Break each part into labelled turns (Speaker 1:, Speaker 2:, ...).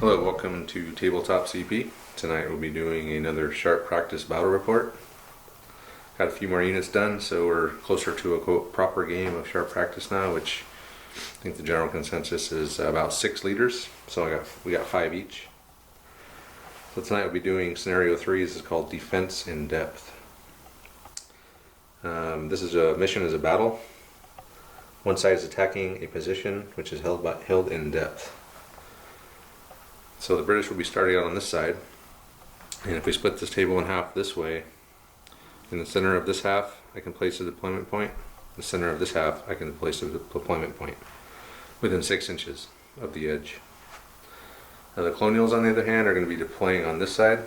Speaker 1: Hello, welcome to Tabletop CP. Tonight we'll be doing another sharp practice battle report. Got a few more units done, so we're closer to a quote proper game of sharp practice now, which I think the general consensus is about 6 leaders. So we got 5 each. So tonight we'll be doing scenario 3. This is called Defense in Depth. This is a mission as a battle. One side is attacking a position which is held in depth. So the British will be starting out on this side, and if we split this table in half this way, in the center of this half I can place a deployment point, in the center of this half I can place a deployment point within 6 inches of the edge. Now the Colonials, on the other hand, are going to be deploying on this side,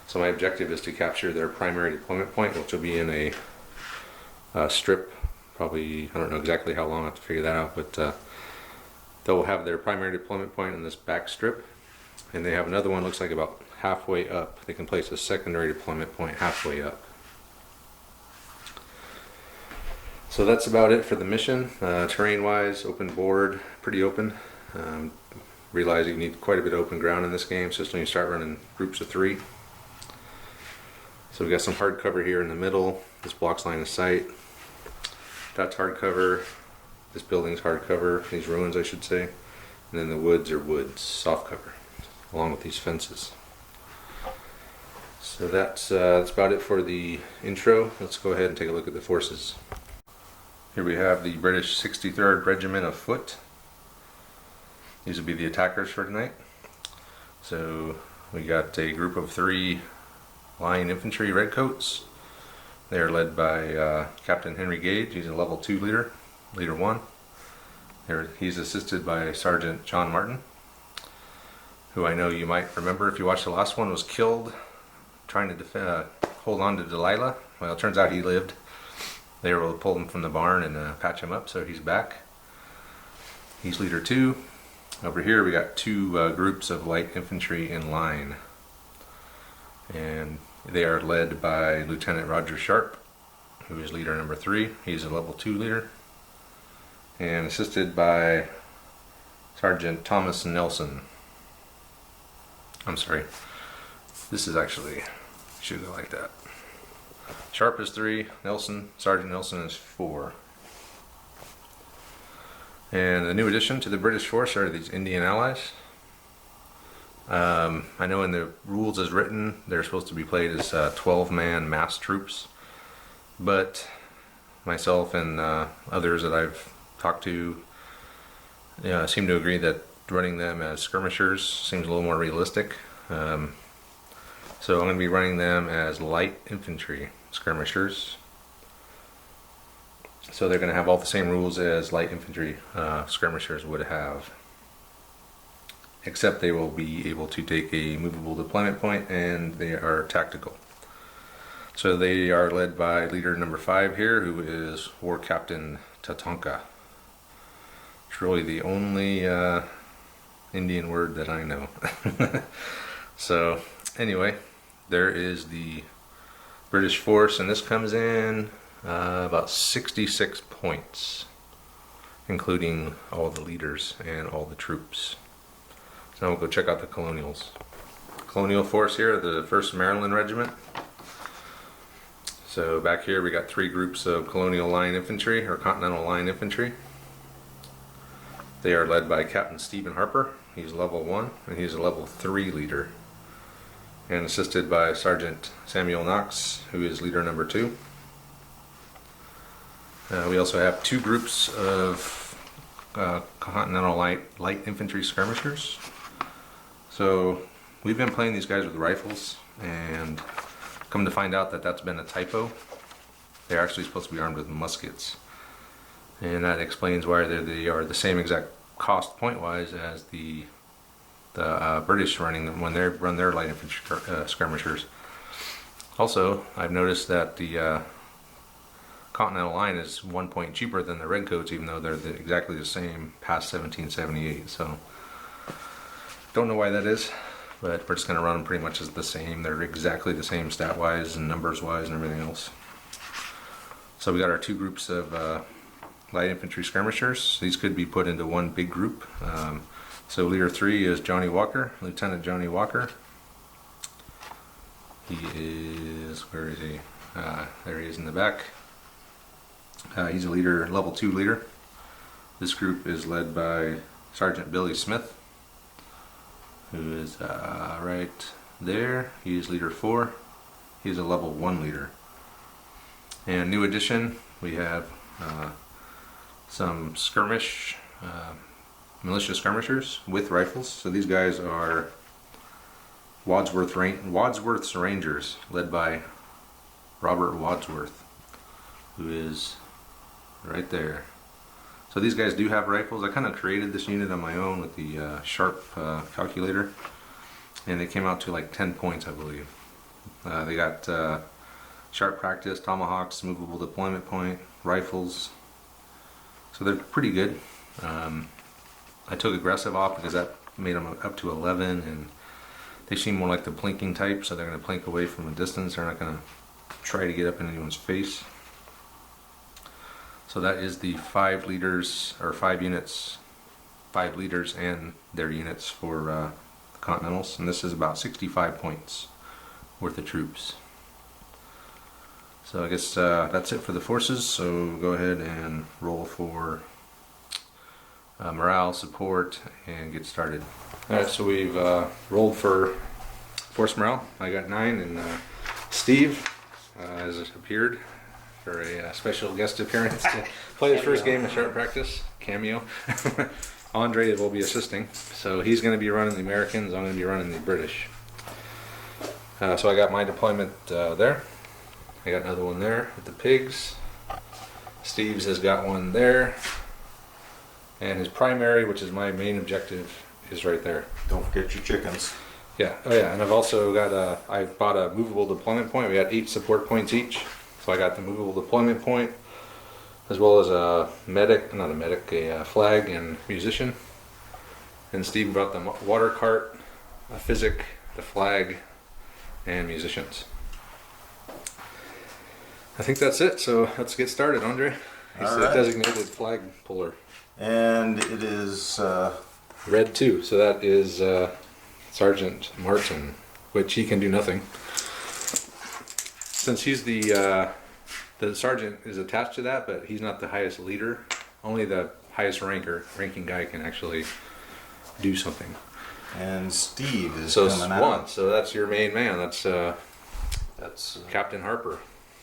Speaker 1: so my objective is to capture their primary deployment point, which will be in a strip. Probably, I don't know exactly how long, I have to figure that out, but they'll have their primary deployment point in this back strip, and they have another one looks like about halfway up. They can place a secondary deployment point halfway up. So that's about it for the mission. Terrain wise, open board, pretty open. Realize you need quite a bit of open ground in this game, so when you start running groups of 3. So we got some hard cover here in the middle. This blocks line of sight. That's hard cover. This building's hard cover. These ruins, I should say. And then the woods are woods, soft cover, along with these fences. So that's about it for the intro. Let's go ahead and take a look at the forces. Here we have the British 63rd Regiment of Foot. These will be the attackers for tonight. So we got a group of 3 line infantry redcoats. They are led by Captain Henry Gage. He's a level 2 leader, leader 1. He's assisted by Sergeant John Martin, who I know you might remember if you watched the last one, was killed trying to hold on to Delilah. Well, it turns out he lived. They were able to pull him from the barn and patch him up, so he's back. He's leader 2. Over here we got 2 groups of light infantry in line, and they are led by Lieutenant Roger Sharp, who is leader number 3. He's a level 2 leader, and assisted by Sergeant Thomas Nelson. I'm sorry, this is actually, should go like that. Sharp is 3, Sergeant Nelson is 4. And the new addition to the British force are these Indian allies. I know in the rules as written, they're supposed to be played as 12-man mass troops, but myself and others that I've talked to seem to agree that running them as skirmishers seems a little more realistic. So I'm going to be running them as light infantry skirmishers. So they're going to have all the same rules as light infantry skirmishers would have, except they will be able to take a movable deployment point, and they are tactical. So they are led by leader number 5 here, who is War Captain Tatanka. It's really the only Indian word that I know. So anyway, there is the British force, and this comes in about 66 points, including all the leaders and all the troops. So now we'll go check out the Colonials. Colonial force here, the 1st Maryland Regiment. So back here we got 3 groups of Colonial Line Infantry, or Continental Line Infantry. They are led by Captain Stephen Harper. He's level 1, and he's a level 3 leader, and assisted by Sergeant Samuel Knox, who is leader number 2. We also have 2 groups of Continental Light Infantry Skirmishers. So we've been playing these guys with rifles, and come to find out that that's been a typo. They're actually supposed to be armed with muskets, and that explains why they are the same exact cost point-wise as the British running them when they run their light infantry skirmishers. Also, I've noticed that the Continental Line is 1 point cheaper than the Redcoats, even though they're exactly the same past 1778. So don't know why that is, but we're just going to run them pretty much as the same. They're exactly the same stat-wise and numbers-wise and everything else. So we got our 2 groups of light infantry skirmishers. These could be put into one big group. So leader 3 is Johnny Walker, Lieutenant Johnny Walker. He is, where is he? There he is in the back. He's a leader, level 2 leader. This group is led by Sergeant Billy Smith, who is right there. He is leader 4. He's a level 1 leader. And new addition, we have some militia skirmishers with rifles. So these guys are Wadsworth's Rangers, led by Robert Wadsworth, who is right there. So these guys do have rifles. I kind of created this unit on my own with the Sharp calculator, and they came out to like 10 points, I believe. They got Sharp practice, tomahawks, movable deployment point, rifles. So they're pretty good. I took aggressive off because that made them up to 11, and they seem more like the plinking type, so they're going to plink away from a distance. They're not going to try to get up in anyone's face. So that is the 5 leaders, or 5 units, 5 leaders and their units for the Continentals, and this is about 65 points worth of troops. So I guess that's it for the forces, so go ahead and roll for morale, support, and get started. Alright, so we've rolled for force morale. I got 9, and Steve has appeared for a special guest appearance to play his first game of Sharp practice. Cameo. Andre will be assisting, so he's going to be running the Americans, I'm going to be running the British. So I got my deployment there. I got another one there with the pigs. Steve's has got one there. And his primary, which is my main objective, is right there.
Speaker 2: Don't forget your chickens.
Speaker 1: Yeah, oh yeah, and I've also got I bought a movable deployment point. We got 8 support points each. So I got the movable deployment point, as well as a flag and musician. And Steve brought the water cart, a physic, the flag, and musicians. I think that's it, so let's get started, Andre. He's the designated flag puller.
Speaker 2: And it is
Speaker 1: Red 2, so that is Sergeant Martin, which he can do nothing. Since he's the sergeant is attached to that, but he's not the highest leader. Only the highest ranking guy can actually do something.
Speaker 2: And Steve is
Speaker 1: coming out. So that's your main man. That's Captain Harper.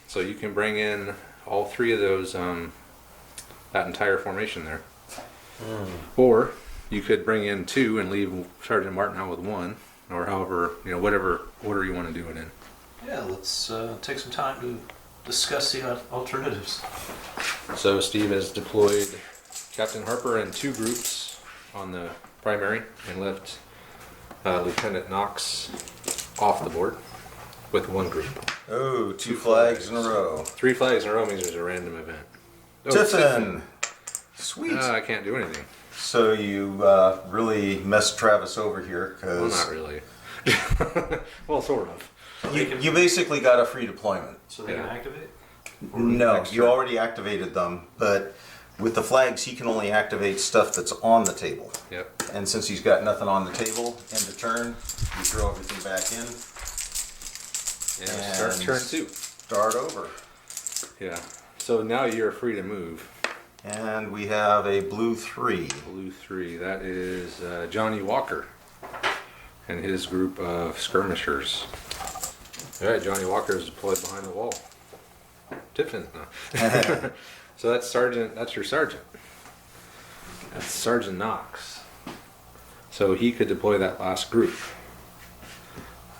Speaker 1: So you can bring in all 3 of those, that entire formation there. Or you could bring in 2 and leave Sergeant Martin out with 1, or however, whatever order you want to do it in.
Speaker 3: Yeah, let's take some time to discuss the alternatives.
Speaker 1: So Steve has deployed Captain Harper in 2 groups on the primary and left Lieutenant Knox off the board with 1 group.
Speaker 2: Oh, 2 flags in a row.
Speaker 1: 3 flags in a row means there's a random event. Oh,
Speaker 2: Tiffin! Sweet.
Speaker 1: I can't do anything.
Speaker 2: So you really messed Travis over here, because...
Speaker 1: Well, not really. Well, sort of.
Speaker 2: You basically got a free deployment.
Speaker 3: So they can activate?
Speaker 2: No, you already activated them, but with the flags he can only activate stuff that's on the table.
Speaker 1: Yep.
Speaker 2: And since he's got nothing on the table, end of turn, you throw everything back in.
Speaker 1: And start turn 2.
Speaker 2: Start over.
Speaker 1: Yeah. So now you're free to move.
Speaker 2: And we have a blue 3.
Speaker 1: Blue 3. That is Johnny Walker and his group of skirmishers. All right, Johnny Walker is deployed behind the wall. Tiffin. No. So that's Sergeant. That's your sergeant. That's Sergeant Knox. So he could deploy that last group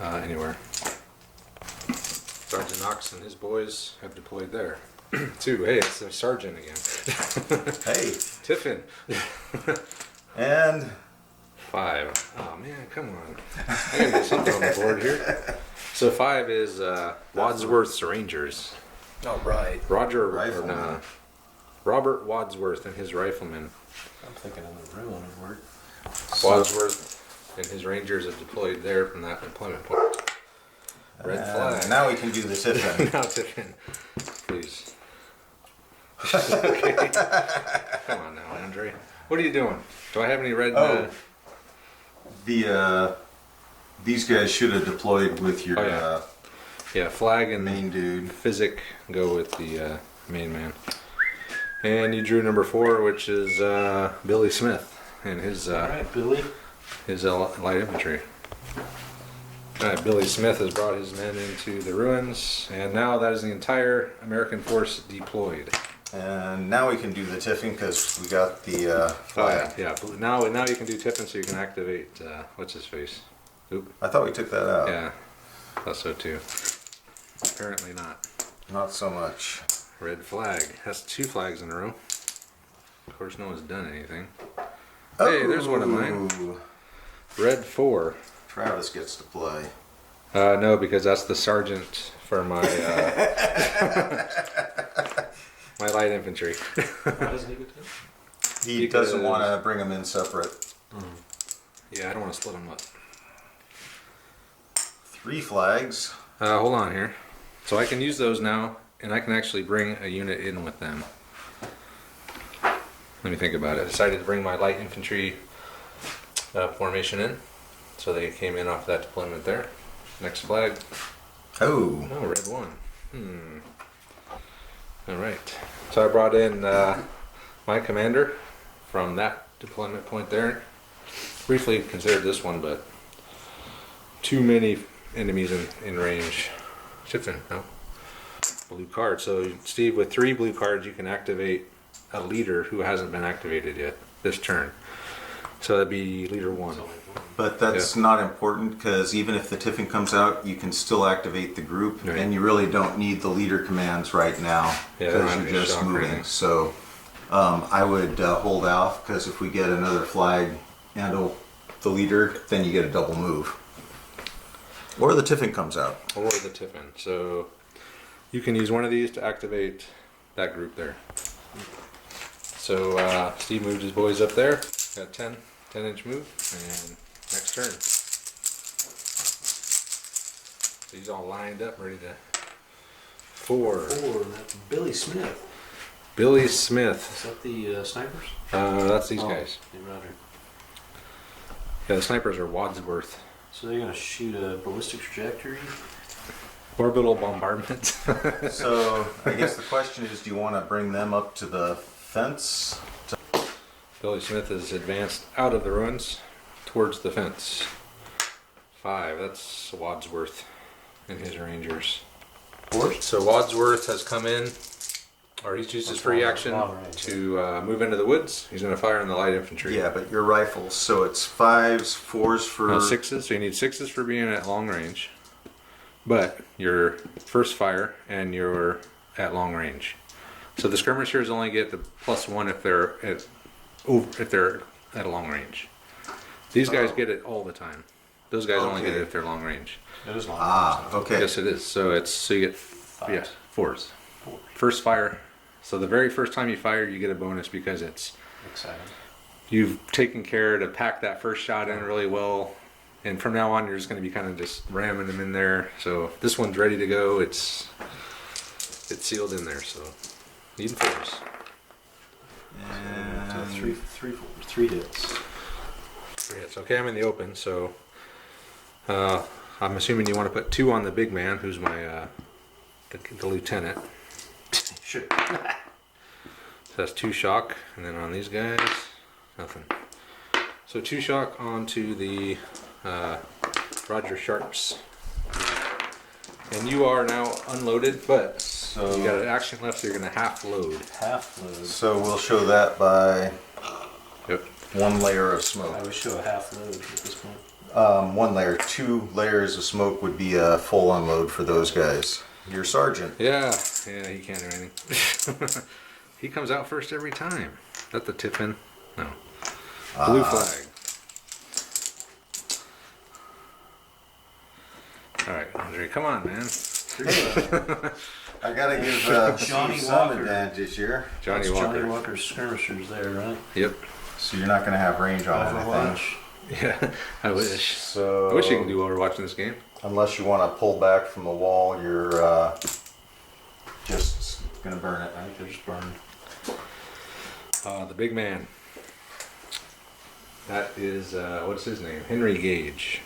Speaker 1: anywhere. Sergeant Knox and his boys have deployed there. 2. Hey, it's a sergeant again.
Speaker 2: Hey.
Speaker 1: Tiffin.
Speaker 2: And
Speaker 1: 5. Oh man, come on. I gotta get something on the board here. So 5 is Wadsworth's Rangers.
Speaker 3: Oh, right.
Speaker 1: Robert Wadsworth and his riflemen.
Speaker 3: I'm thinking of the real word.
Speaker 1: Wadsworth and his Rangers have deployed there from that deployment point. Red flag.
Speaker 2: Now we can do the Tiffin.
Speaker 1: Now Tiffin, please. Okay. Come on now, Andre. What are you doing? Do I have any red?
Speaker 2: These guys should have deployed with your
Speaker 1: Yeah, flag and
Speaker 2: main dude.
Speaker 1: physic go with the main man. And you drew number 4, which is Billy Smith and his
Speaker 3: All right, Billy.
Speaker 1: his light infantry. All right, Billy Smith has brought his men into the ruins, and now that is the entire American force deployed.
Speaker 2: And now we can do the tiffing because we got the flag.
Speaker 1: Yeah. Now you can do tipping, so you can activate what's his face. Oop.
Speaker 2: I thought we took that out.
Speaker 1: Yeah, thought so too. Apparently not.
Speaker 2: Not so much.
Speaker 1: Red flag. Has 2 flags in a row. Of course, no one's done anything.
Speaker 2: Oh,
Speaker 1: Hey, there's one of mine. Red 4.
Speaker 2: Travis gets to play.
Speaker 1: No, because that's the sergeant for my my light infantry.
Speaker 3: Why doesn't he get to?
Speaker 2: He
Speaker 1: Because-
Speaker 2: doesn't want to bring them in separate.
Speaker 1: Yeah, I don't want to split them up.
Speaker 2: 3 flags.
Speaker 1: Hold on here. So I can use those now, and I can actually bring a unit in with them. Let me think about it. I decided to bring my light infantry formation in. So they came in off that deployment there. Next flag.
Speaker 2: Oh.
Speaker 1: Oh, red 1. All right. So I brought in my commander from that deployment point there. Briefly considered this one, but too many enemies in range. Shifting, no. Blue card. So Steve, with 3 blue cards, you can activate a leader who hasn't been activated yet this turn. So that'd be leader 1.
Speaker 2: But that's not important because even if the tiffin comes out, you can still activate the group,
Speaker 1: Right.
Speaker 2: and you really don't need the leader commands right now
Speaker 1: Yeah, they don't
Speaker 2: because
Speaker 1: have
Speaker 2: you're
Speaker 1: any
Speaker 2: just
Speaker 1: shock or
Speaker 2: moving.
Speaker 1: anything.
Speaker 2: So I would hold off because if we get another flag and the leader, then you get a double move. Or the tiffin comes out.
Speaker 1: Or the tiffin. So you can use one of these to activate that group there. So Steve moved his boys up there. Got 10-inch move, and next turn. So he's all lined up, ready to 4.
Speaker 3: That's Billy Smith.
Speaker 1: Billy Smith.
Speaker 3: Is that the snipers?
Speaker 1: That's these
Speaker 3: Oh,
Speaker 1: guys.
Speaker 3: hey, Roger.
Speaker 1: Yeah, the snipers are Wadsworth.
Speaker 3: So they're gonna shoot a ballistic trajectory.
Speaker 1: Orbital bombardment.
Speaker 2: So I guess the question is, do you want to bring them up to the fence?
Speaker 1: Billy Smith is advanced out of the ruins towards the fence. 5. That's Wadsworth and his rangers. So Wadsworth has come in, or he's used his free action to move into the woods. He's going to fire on the light infantry.
Speaker 2: Yeah, but your rifles, so it's 5s, 4s for...
Speaker 1: 6s, so you need 6s for being at long range. But your first fire and you're at long range. So the skirmishers only get the +1 if they're at a long range. These guys get it all the time. Those guys only get it if they're long range.
Speaker 3: It is long.
Speaker 2: okay.
Speaker 1: Yes, it is. So you get 4s. First fire. So the very first time you fire, you get a bonus because
Speaker 3: Exciting.
Speaker 1: you've taken care to pack that first shot in really well. And from now on, you're just going to be kind of just ramming them in there. So this one's ready to go. It's sealed in there. So needing 4s.
Speaker 3: So three hits.
Speaker 1: 3 hits. Okay, I'm in the open. So I'm assuming you want to put 2 on the big man, who's my the lieutenant.
Speaker 3: Sure.
Speaker 1: So that's 2 shock, and then on these guys, nothing. So 2 shock onto the Roger Sharps. And you are now unloaded, but you got an action left, so you're going to half load.
Speaker 3: Half load.
Speaker 2: So we'll show that by
Speaker 1: Yep.
Speaker 2: 1 layer of smoke.
Speaker 3: I would show a half load at this point.
Speaker 2: 1 layer. 2 layers of smoke would be a full unload for those guys. Your sergeant.
Speaker 1: Yeah, he can't do anything. He comes out first every time. Is that the tiffin? No. Blue flag. All right, Andre, come on, man.
Speaker 2: I gotta give
Speaker 3: Johnny
Speaker 2: Steve some
Speaker 3: Walker.
Speaker 2: advantage here.
Speaker 1: Johnny
Speaker 3: That's
Speaker 1: Walker.
Speaker 3: Johnny Walker's skirmishers there, right?
Speaker 1: Yep.
Speaker 2: So you're not gonna have range on anything.
Speaker 3: Overwatch.
Speaker 1: Yeah, I wish.
Speaker 2: So
Speaker 1: I wish you could do Overwatch in this game.
Speaker 2: unless you want to pull back from the wall, you're just gonna burn it.
Speaker 3: I think they're just burned.
Speaker 1: The big man. That is, what's his name? Henry Gage.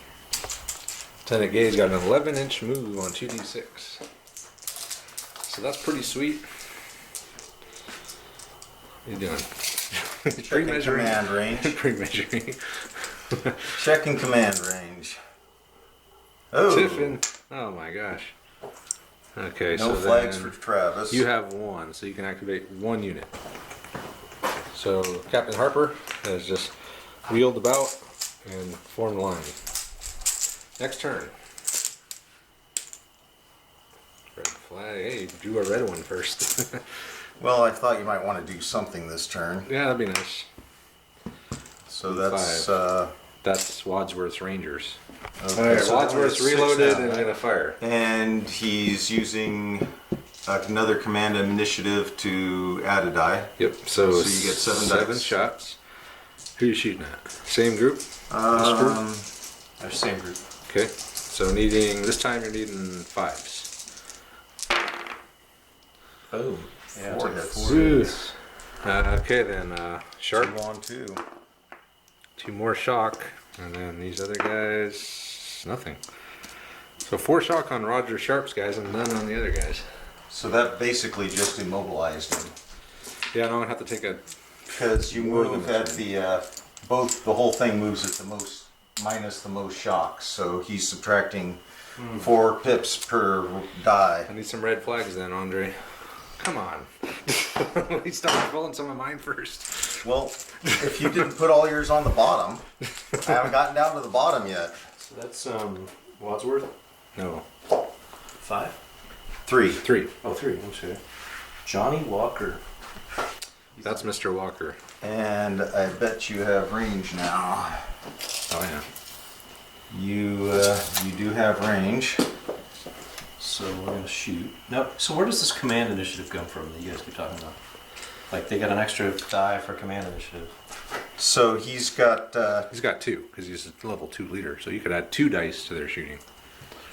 Speaker 1: Lieutenant Gage got an 11-inch move on 2d6. So that's pretty sweet. What are you doing?
Speaker 2: Checking command range.
Speaker 1: Pre-measuring.
Speaker 2: Checking command range. Oh,
Speaker 1: Tiffin. Oh my gosh. Okay,
Speaker 2: no
Speaker 1: so
Speaker 2: flags
Speaker 1: then
Speaker 2: for Travis.
Speaker 1: you have one, so you can activate one unit. So Captain Harper has just wheeled about and formed line. Next turn. Red flag. Hey, drew a red one first.
Speaker 2: Well, I thought you might want to do something this turn.
Speaker 1: Yeah, that'd be nice.
Speaker 2: So that's
Speaker 1: That's Wadsworth's Rangers.
Speaker 2: okay,
Speaker 1: Alright,
Speaker 2: so
Speaker 1: Wadsworth's
Speaker 2: that's 6
Speaker 1: reloaded
Speaker 2: now,
Speaker 1: and
Speaker 2: right?
Speaker 1: gonna fire.
Speaker 2: And he's using another command initiative to add a die.
Speaker 1: Yep, so
Speaker 2: you get 7 dice.
Speaker 1: shots. Who are you shooting at? Same group?
Speaker 3: Same group.
Speaker 1: Okay, so this time you're needing 5s.
Speaker 3: Boom. Yeah,
Speaker 2: Four
Speaker 3: took
Speaker 2: hits.
Speaker 3: 4 hits.
Speaker 1: Okay then, sharp.
Speaker 2: 2 on 2.
Speaker 1: 2 more shock, and then these other guys, nothing. So 4 shock on Roger Sharp's guys and none on the other guys.
Speaker 2: So that basically just immobilized him.
Speaker 1: Yeah, no, I'm gonna have to take a.
Speaker 2: Because you
Speaker 1: More than
Speaker 2: move
Speaker 1: a
Speaker 2: at the the whole thing moves at the most minus the most shocks. So he's subtracting 4 pips per die.
Speaker 1: I need some red flags then, Andre. Come on. Please stop rolling some of mine first.
Speaker 2: Well, if you didn't put all yours on the bottom, I haven't gotten down to the bottom yet.
Speaker 3: So that's Wadsworth.
Speaker 1: No.
Speaker 3: 5.
Speaker 2: 3.
Speaker 1: 3.
Speaker 3: Oh, 3. I'm sorry. Johnny Walker.
Speaker 1: That's Mr. Walker.
Speaker 2: And I bet you have range now.
Speaker 1: Oh yeah.
Speaker 2: You do have range.
Speaker 3: So we're gonna shoot. Now, so where does this command initiative come from that you guys keep talking about? Like they got an extra die for command initiative.
Speaker 2: So he's got
Speaker 1: He's got 2 because he's a level 2 leader, so you could add 2 dice to their shooting.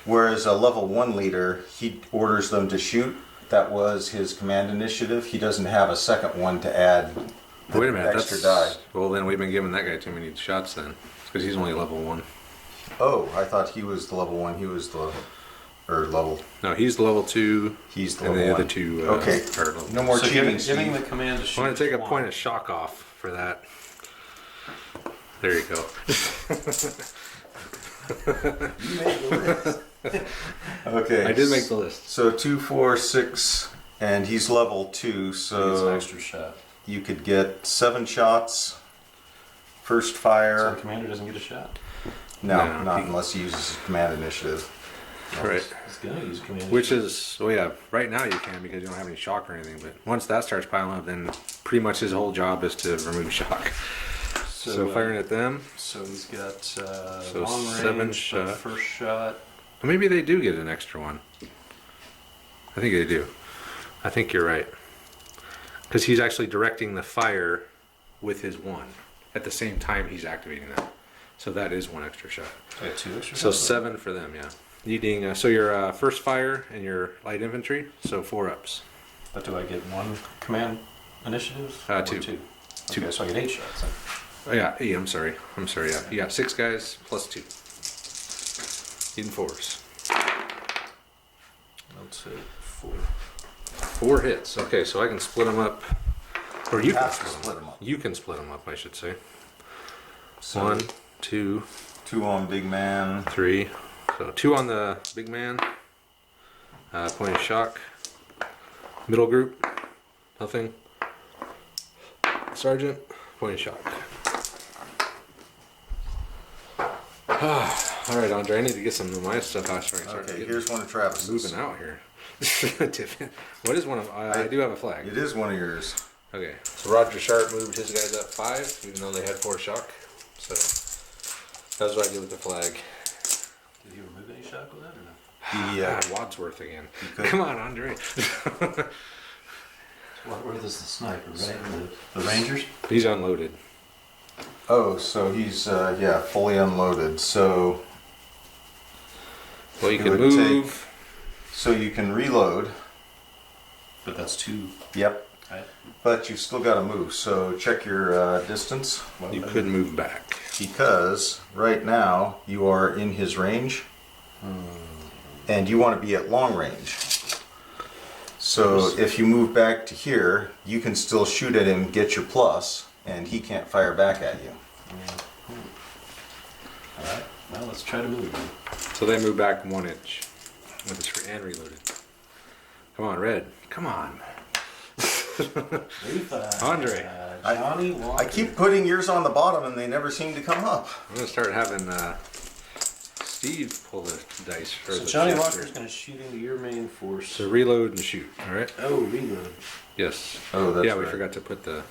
Speaker 2: whereas a level 1 leader, he orders them to shoot. That was his command initiative. He doesn't have a second one to add the
Speaker 1: Wait a minute,
Speaker 2: extra die.
Speaker 1: well then we've been giving that guy too many shots then, because he's only level 1.
Speaker 2: Oh, I thought he was the level 1. He was the level.
Speaker 1: No, he's level 2.
Speaker 2: He's the
Speaker 1: and
Speaker 2: level
Speaker 1: the
Speaker 2: 1.
Speaker 1: other 2
Speaker 2: Okay.
Speaker 1: are level
Speaker 2: No more
Speaker 3: So
Speaker 2: cheating,
Speaker 3: giving the
Speaker 2: Steve.
Speaker 3: command to shoot.
Speaker 1: I'm going to take a
Speaker 3: is
Speaker 1: point
Speaker 3: 1.
Speaker 1: of shock off for that. There you go.
Speaker 3: You made the list.
Speaker 2: Okay.
Speaker 1: I did make the list.
Speaker 2: So 2, 4, 6, and he's level 2,
Speaker 3: It's an
Speaker 2: so
Speaker 3: extra shot.
Speaker 2: you could get 7 shots. First
Speaker 3: So
Speaker 2: fire.
Speaker 3: the commander doesn't get a shot.
Speaker 2: No,
Speaker 1: No,
Speaker 2: not
Speaker 1: he-
Speaker 2: unless he uses his command initiative.
Speaker 1: Right.
Speaker 3: He's gonna use command.
Speaker 1: Which
Speaker 3: initiative.
Speaker 1: is, well, yeah, right now you can because you don't have any shock or anything. But once that starts piling up, then pretty much his whole job is to remove shock. So firing at them.
Speaker 3: So he's got
Speaker 1: So
Speaker 3: long
Speaker 1: 7
Speaker 3: range,
Speaker 1: shot.
Speaker 3: first shot.
Speaker 1: Well, maybe they do get an extra one. I think they do. I think you're right. Because he's actually directing the fire with his 1 at the same time he's activating that. So that is 1 extra shot.
Speaker 3: So I got 2 extra
Speaker 1: So
Speaker 3: shots.
Speaker 1: 7 for them, yeah. Needing so your first fire and your light infantry, so 4 ups.
Speaker 3: But do I get 1 command initiative? Or
Speaker 1: 2.
Speaker 3: 2.
Speaker 1: Two.
Speaker 3: Okay, so I get 8 shots. Then.
Speaker 1: Oh yeah, 8. I'm sorry. Yeah, you got 6 guys plus 2. Needing 4s.
Speaker 3: I'll take 4.
Speaker 1: 4 hits. Okay, so I can split them up, or you can
Speaker 2: Have to
Speaker 1: split
Speaker 2: split
Speaker 1: them
Speaker 2: 'em
Speaker 1: up.
Speaker 2: up.
Speaker 1: You can split them up, I should say.
Speaker 2: So
Speaker 1: 1, 2,
Speaker 2: 2 on big man.
Speaker 1: 3. So 2 on the big man. Point of shock. Middle group. Nothing. Sergeant. Point of shock. All right, Andre. I need to get some of my stuff out. So I can start
Speaker 2: Okay,
Speaker 1: getting-
Speaker 2: here's one of Travis's.
Speaker 1: moving out here. Tiffin. What is one of? I do have a flag.
Speaker 2: It is one of yours.
Speaker 1: Okay. So Roger Sharp moved his guys up 5, even though they had 4 shock. So that's what I did with the flag.
Speaker 3: Did he remove any shock with that or no?
Speaker 2: He,
Speaker 1: God, Wadsworth again.
Speaker 2: could.
Speaker 1: Come on, Andre.
Speaker 3: Where is the sniper, right? The Rangers?
Speaker 1: He's unloaded.
Speaker 2: oh, so he's fully unloaded. So
Speaker 1: Well, you
Speaker 2: It
Speaker 1: can
Speaker 2: would
Speaker 1: move.
Speaker 2: so you can reload.
Speaker 3: But that's 2.
Speaker 2: Yep.
Speaker 3: Right.
Speaker 2: but you've still got to move. So check your distance.
Speaker 1: You could move back.
Speaker 2: Because right now you are in his range, and you want to be at long range. So if you move back to here, you can still shoot at him, get your plus, and he can't fire back at you.
Speaker 3: All right. Well, let's try to move then.
Speaker 1: So they move back 1 inch with the and reloaded. Come on, Red. Come on. Andre.
Speaker 3: Johnny Walker.
Speaker 2: I keep putting yours on the bottom, and they never seem to come up.
Speaker 1: I'm gonna start having Steve pull the dice for
Speaker 3: So
Speaker 1: the
Speaker 3: Johnny
Speaker 1: chapter.
Speaker 3: Walker's going to shoot into your main force.
Speaker 1: So reload and shoot. All right.
Speaker 3: Oh, reload.
Speaker 1: Yes.
Speaker 2: Oh, that's
Speaker 1: yeah, we
Speaker 2: right.
Speaker 1: forgot to put the.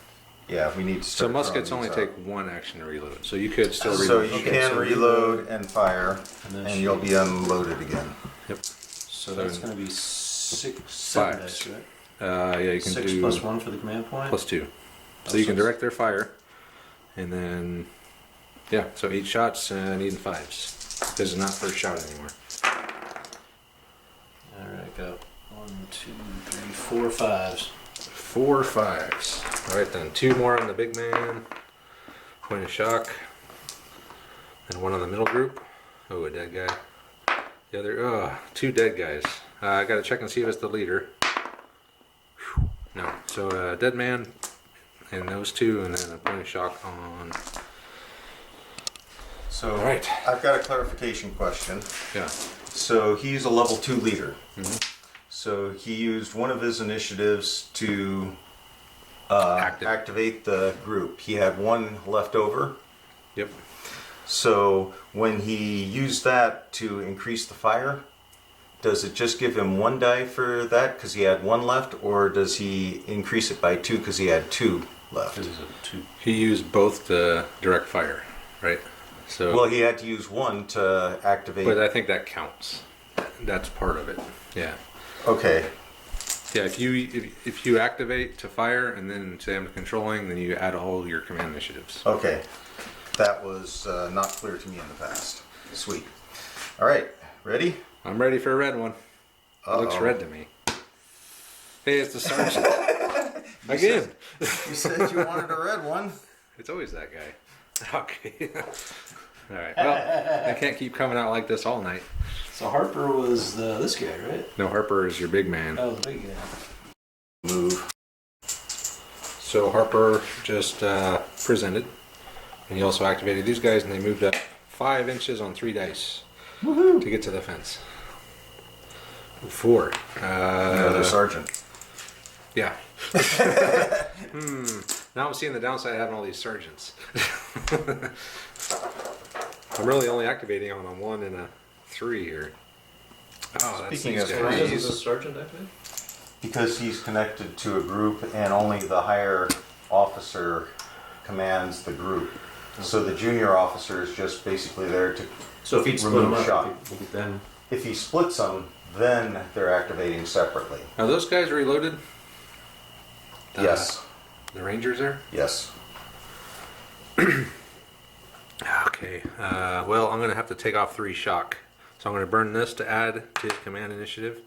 Speaker 2: Yeah, we need to
Speaker 1: So
Speaker 2: start
Speaker 1: muskets
Speaker 2: throwing
Speaker 1: only
Speaker 2: these
Speaker 1: take 1 action to reload. So you could still
Speaker 2: out.
Speaker 1: reload.
Speaker 2: So you
Speaker 3: Okay,
Speaker 2: can
Speaker 3: so
Speaker 2: reload and fire,
Speaker 3: then
Speaker 2: and you'll be unloaded again.
Speaker 1: Yep.
Speaker 3: So that's going to be 7
Speaker 1: Fives.
Speaker 3: dice, right?
Speaker 1: Yeah, you can
Speaker 3: 6
Speaker 1: do
Speaker 3: plus 1 for the command point?
Speaker 1: +2. So
Speaker 3: Oh,
Speaker 1: you can
Speaker 3: so
Speaker 1: direct their fire, and then yeah, so 8 shots and even 5s. This is not first shot anymore.
Speaker 3: All right, got 1, 2, 3, 4 5s.
Speaker 1: 4 5s. All right then, 2 more on the big man. Point of shock. And 1 on the middle group. Oh, a dead guy. The other, 2 dead guys. I gotta check and see if it's the leader. Whew. No. So dead man and those 2, and then a point of shock on.
Speaker 2: So
Speaker 1: All right.
Speaker 2: I've got a clarification question.
Speaker 1: Yeah.
Speaker 2: So he's a level 2 leader. So he used one of his initiatives to activate the group. He had 1 left over.
Speaker 1: Yep.
Speaker 2: So when he used that to increase the fire, does it just give him 1 die for that because he had 1 left, or does he increase it by 2 because he had 2 left?
Speaker 3: This is a 2.
Speaker 1: He used both the direct fire, right? So.
Speaker 2: Well, he had to use 1 to activate.
Speaker 1: But I think that counts. That's part of it. Yeah.
Speaker 2: Okay.
Speaker 1: Yeah. If you activate to fire and then say I'm controlling, then you add all your command initiatives.
Speaker 2: Okay. That was not clear to me in the past. Sweet. All right. Ready?
Speaker 1: I'm ready for a red one. It looks red to me. Hey, it's the sergeant. Again.
Speaker 2: You said you wanted a red one.
Speaker 1: It's always that guy. Okay. All right. Well, I can't keep coming out like this all night.
Speaker 3: So Harper was this guy, right?
Speaker 1: No, Harper is your big man.
Speaker 3: Oh, the big guy.
Speaker 2: Move.
Speaker 1: So Harper just presented, and he also activated these guys, and they moved up 5 inches on 3 dice to get to the fence. 4.
Speaker 2: Another sergeant.
Speaker 1: Yeah. Now I'm seeing the downside of having all these sergeants. I'm really only activating on a 1 and a 3 here. Oh, that's
Speaker 2: Speaking
Speaker 1: these
Speaker 2: of
Speaker 1: guys.
Speaker 2: threes-
Speaker 3: Is the sergeant active?
Speaker 2: Because he's connected to a group and only the higher officer commands the group. So the junior officer is just basically there to,
Speaker 3: So if he'd split
Speaker 2: Remove
Speaker 3: them up,
Speaker 2: shot.
Speaker 3: he could then.
Speaker 2: if he splits them, then they're activating separately.
Speaker 1: Are those guys reloaded?
Speaker 2: Yes.
Speaker 1: The Rangers there?
Speaker 2: Yes.
Speaker 1: Okay. Well, I'm going to have to take off 3 shock. So I'm going to burn this to add to his command initiative.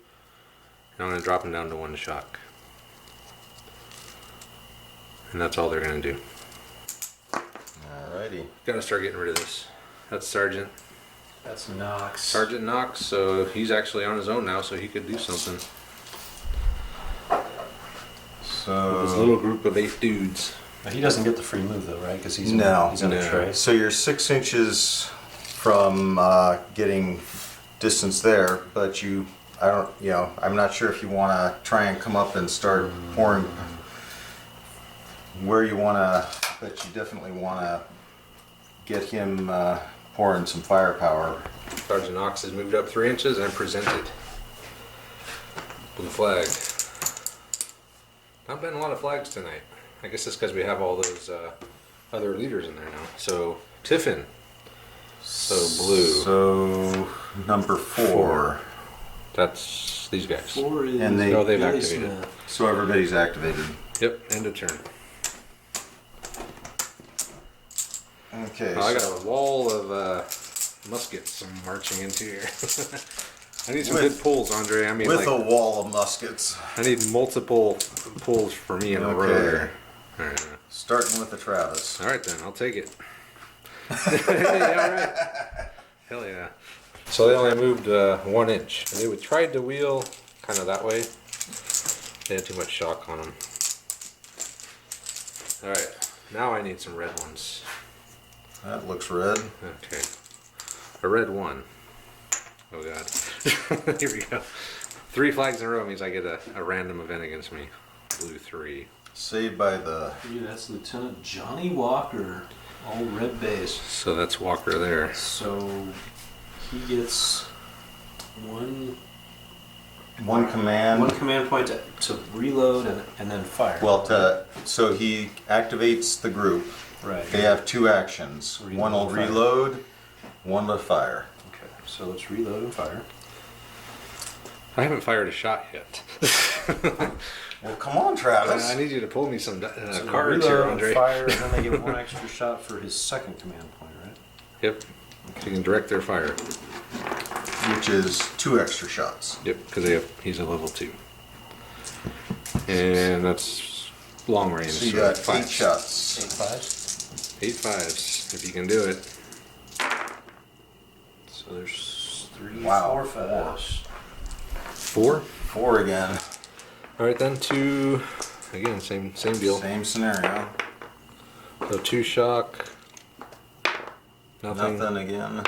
Speaker 1: And I'm going to drop him down to 1 shock. And that's all they're going to do.
Speaker 2: Alrighty.
Speaker 1: Got to start getting rid of this. That's Sergeant.
Speaker 3: That's Knox.
Speaker 1: Sergeant Knox, so he's actually on his own now, so he could do something. With his
Speaker 2: So
Speaker 1: little group of 8 dudes.
Speaker 3: But he doesn't get the free move though, right? Because he's
Speaker 2: No.
Speaker 3: he's on a
Speaker 1: No.
Speaker 3: tray.
Speaker 2: So you're 6 inches from getting distance there, but I'm not sure if you want to try and come up and start pouring where you want to, but you definitely want to get him pouring some firepower.
Speaker 1: Sergeant Knox has moved up 3 inches and presented. Blue flag. Not been a lot of flags tonight. I guess it's because we have all those other leaders in there now. So, Tiffin. So, blue.
Speaker 2: So number 4.
Speaker 1: That's these guys.
Speaker 3: 4 is
Speaker 2: And they-
Speaker 1: Oh, they've
Speaker 3: Billy
Speaker 1: activated.
Speaker 3: Smith.
Speaker 2: So everybody's activated.
Speaker 1: Yep, end of turn.
Speaker 2: Okay.
Speaker 1: Oh, I
Speaker 2: so-
Speaker 1: got a wall of muskets I'm marching into here. I need some
Speaker 2: With-
Speaker 1: good pulls, Andre. I mean,
Speaker 2: With
Speaker 1: like,
Speaker 2: a wall of muskets.
Speaker 1: I need multiple pulls for me in a row
Speaker 2: Okay.
Speaker 1: here. All right.
Speaker 2: Starting with the Travis.
Speaker 1: All right, then. I'll take it. Yeah, all right. Hell yeah. So they only moved 1 inch. They would tried to wheel kind of that way. They had too much shock on them. All right. Now I need some red ones.
Speaker 2: That looks red.
Speaker 1: Okay. A red 1. Oh god. Here we go. 3 flags in a row means I get a random event against me. Blue 3.
Speaker 2: Saved by the...
Speaker 3: Yeah, that's Lieutenant Johnny Walker, old red base.
Speaker 1: So that's Walker there.
Speaker 3: So he gets one
Speaker 2: One command.
Speaker 3: point to reload and then fire.
Speaker 2: Well, so he activates the group.
Speaker 3: right.
Speaker 2: They have 2 actions.
Speaker 3: Reload
Speaker 2: One will
Speaker 3: and fire.
Speaker 2: reload, one will fire.
Speaker 3: Okay, so let's reload and fire.
Speaker 1: I haven't fired a shot yet.
Speaker 2: Well, come on, Travis.
Speaker 1: I need you to pull me some
Speaker 3: So
Speaker 1: cards here,
Speaker 3: reload
Speaker 1: Andre.
Speaker 3: and fire, and then they get 1 extra shot for his second command point, right?
Speaker 1: Yep. You can direct their fire.
Speaker 2: Which is 2 extra shots.
Speaker 1: Yep, because he's a level 2. And that's long range.
Speaker 2: So you got 8
Speaker 1: 5s.
Speaker 2: shots.
Speaker 3: 8 fives.
Speaker 1: 8 5s, if you can do it.
Speaker 3: So there's 3,
Speaker 2: Wow,
Speaker 3: 4 fives.
Speaker 1: 4?
Speaker 2: 4 again.
Speaker 1: All right, then 2. Again, same deal.
Speaker 2: Same scenario.
Speaker 1: So 2 shock. Nothing.
Speaker 2: Nothing again.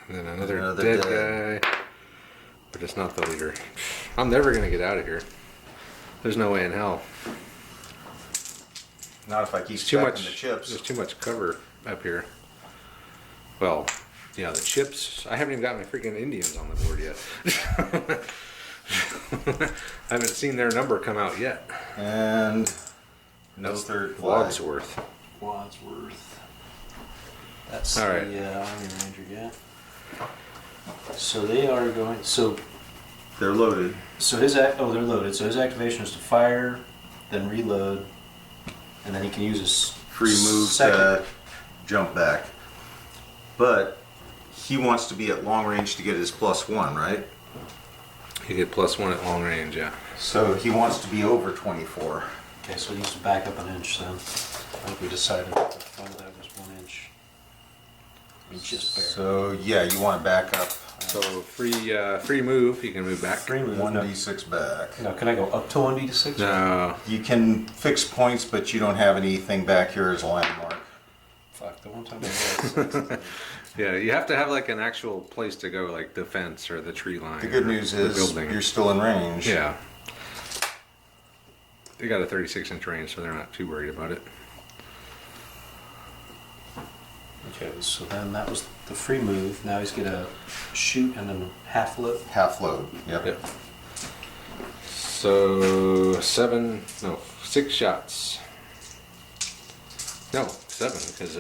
Speaker 1: And then another
Speaker 2: Another
Speaker 1: dead guy. But it's not the leader. I'm never gonna get out of here. There's no way in hell.
Speaker 2: Not if I keep
Speaker 1: There's too
Speaker 2: stacking
Speaker 1: much.
Speaker 2: the chips.
Speaker 1: There's too much cover up here. Well, yeah, the chips. I haven't even got my freaking Indians on the board yet. I haven't seen their number come out yet.
Speaker 2: And no third flag.
Speaker 1: Wadsworth.
Speaker 3: Wadsworth. That's
Speaker 1: All right.
Speaker 3: the Army Ranger guy. So they are going. So
Speaker 2: They're loaded.
Speaker 3: they're loaded. So his activation is to fire, then reload, and then he can use his
Speaker 2: Free move
Speaker 3: second.
Speaker 2: to jump back. But he wants to be at long range to get his +1, right?
Speaker 1: You get +1 at long range, yeah.
Speaker 2: So he wants to be over 24.
Speaker 3: Okay, so he needs to back up an inch then. I think we decided that the front of that was 1 inch. I mean, just barely.
Speaker 2: So yeah, you want to back up
Speaker 1: So free move. You can move back.
Speaker 3: Free move.
Speaker 2: 1d6 back.
Speaker 3: Now, can I go up to 1d6?
Speaker 1: No.
Speaker 2: You can fix points, but you don't have anything back here as a landmark.
Speaker 3: Fuck, the one time I rolled 6.
Speaker 1: Yeah, you have to have like an actual place to go, like the fence or the tree line.
Speaker 2: The good
Speaker 1: or
Speaker 2: news
Speaker 1: the
Speaker 2: is
Speaker 1: building.
Speaker 2: you're still in range.
Speaker 1: Yeah. They got a 36-inch range, so they're not too worried about it.
Speaker 3: Okay, so then that was the free move. Now he's gonna shoot and then half load.
Speaker 2: Half load. Yep.
Speaker 1: Yep. So 6 shots. No, 7, because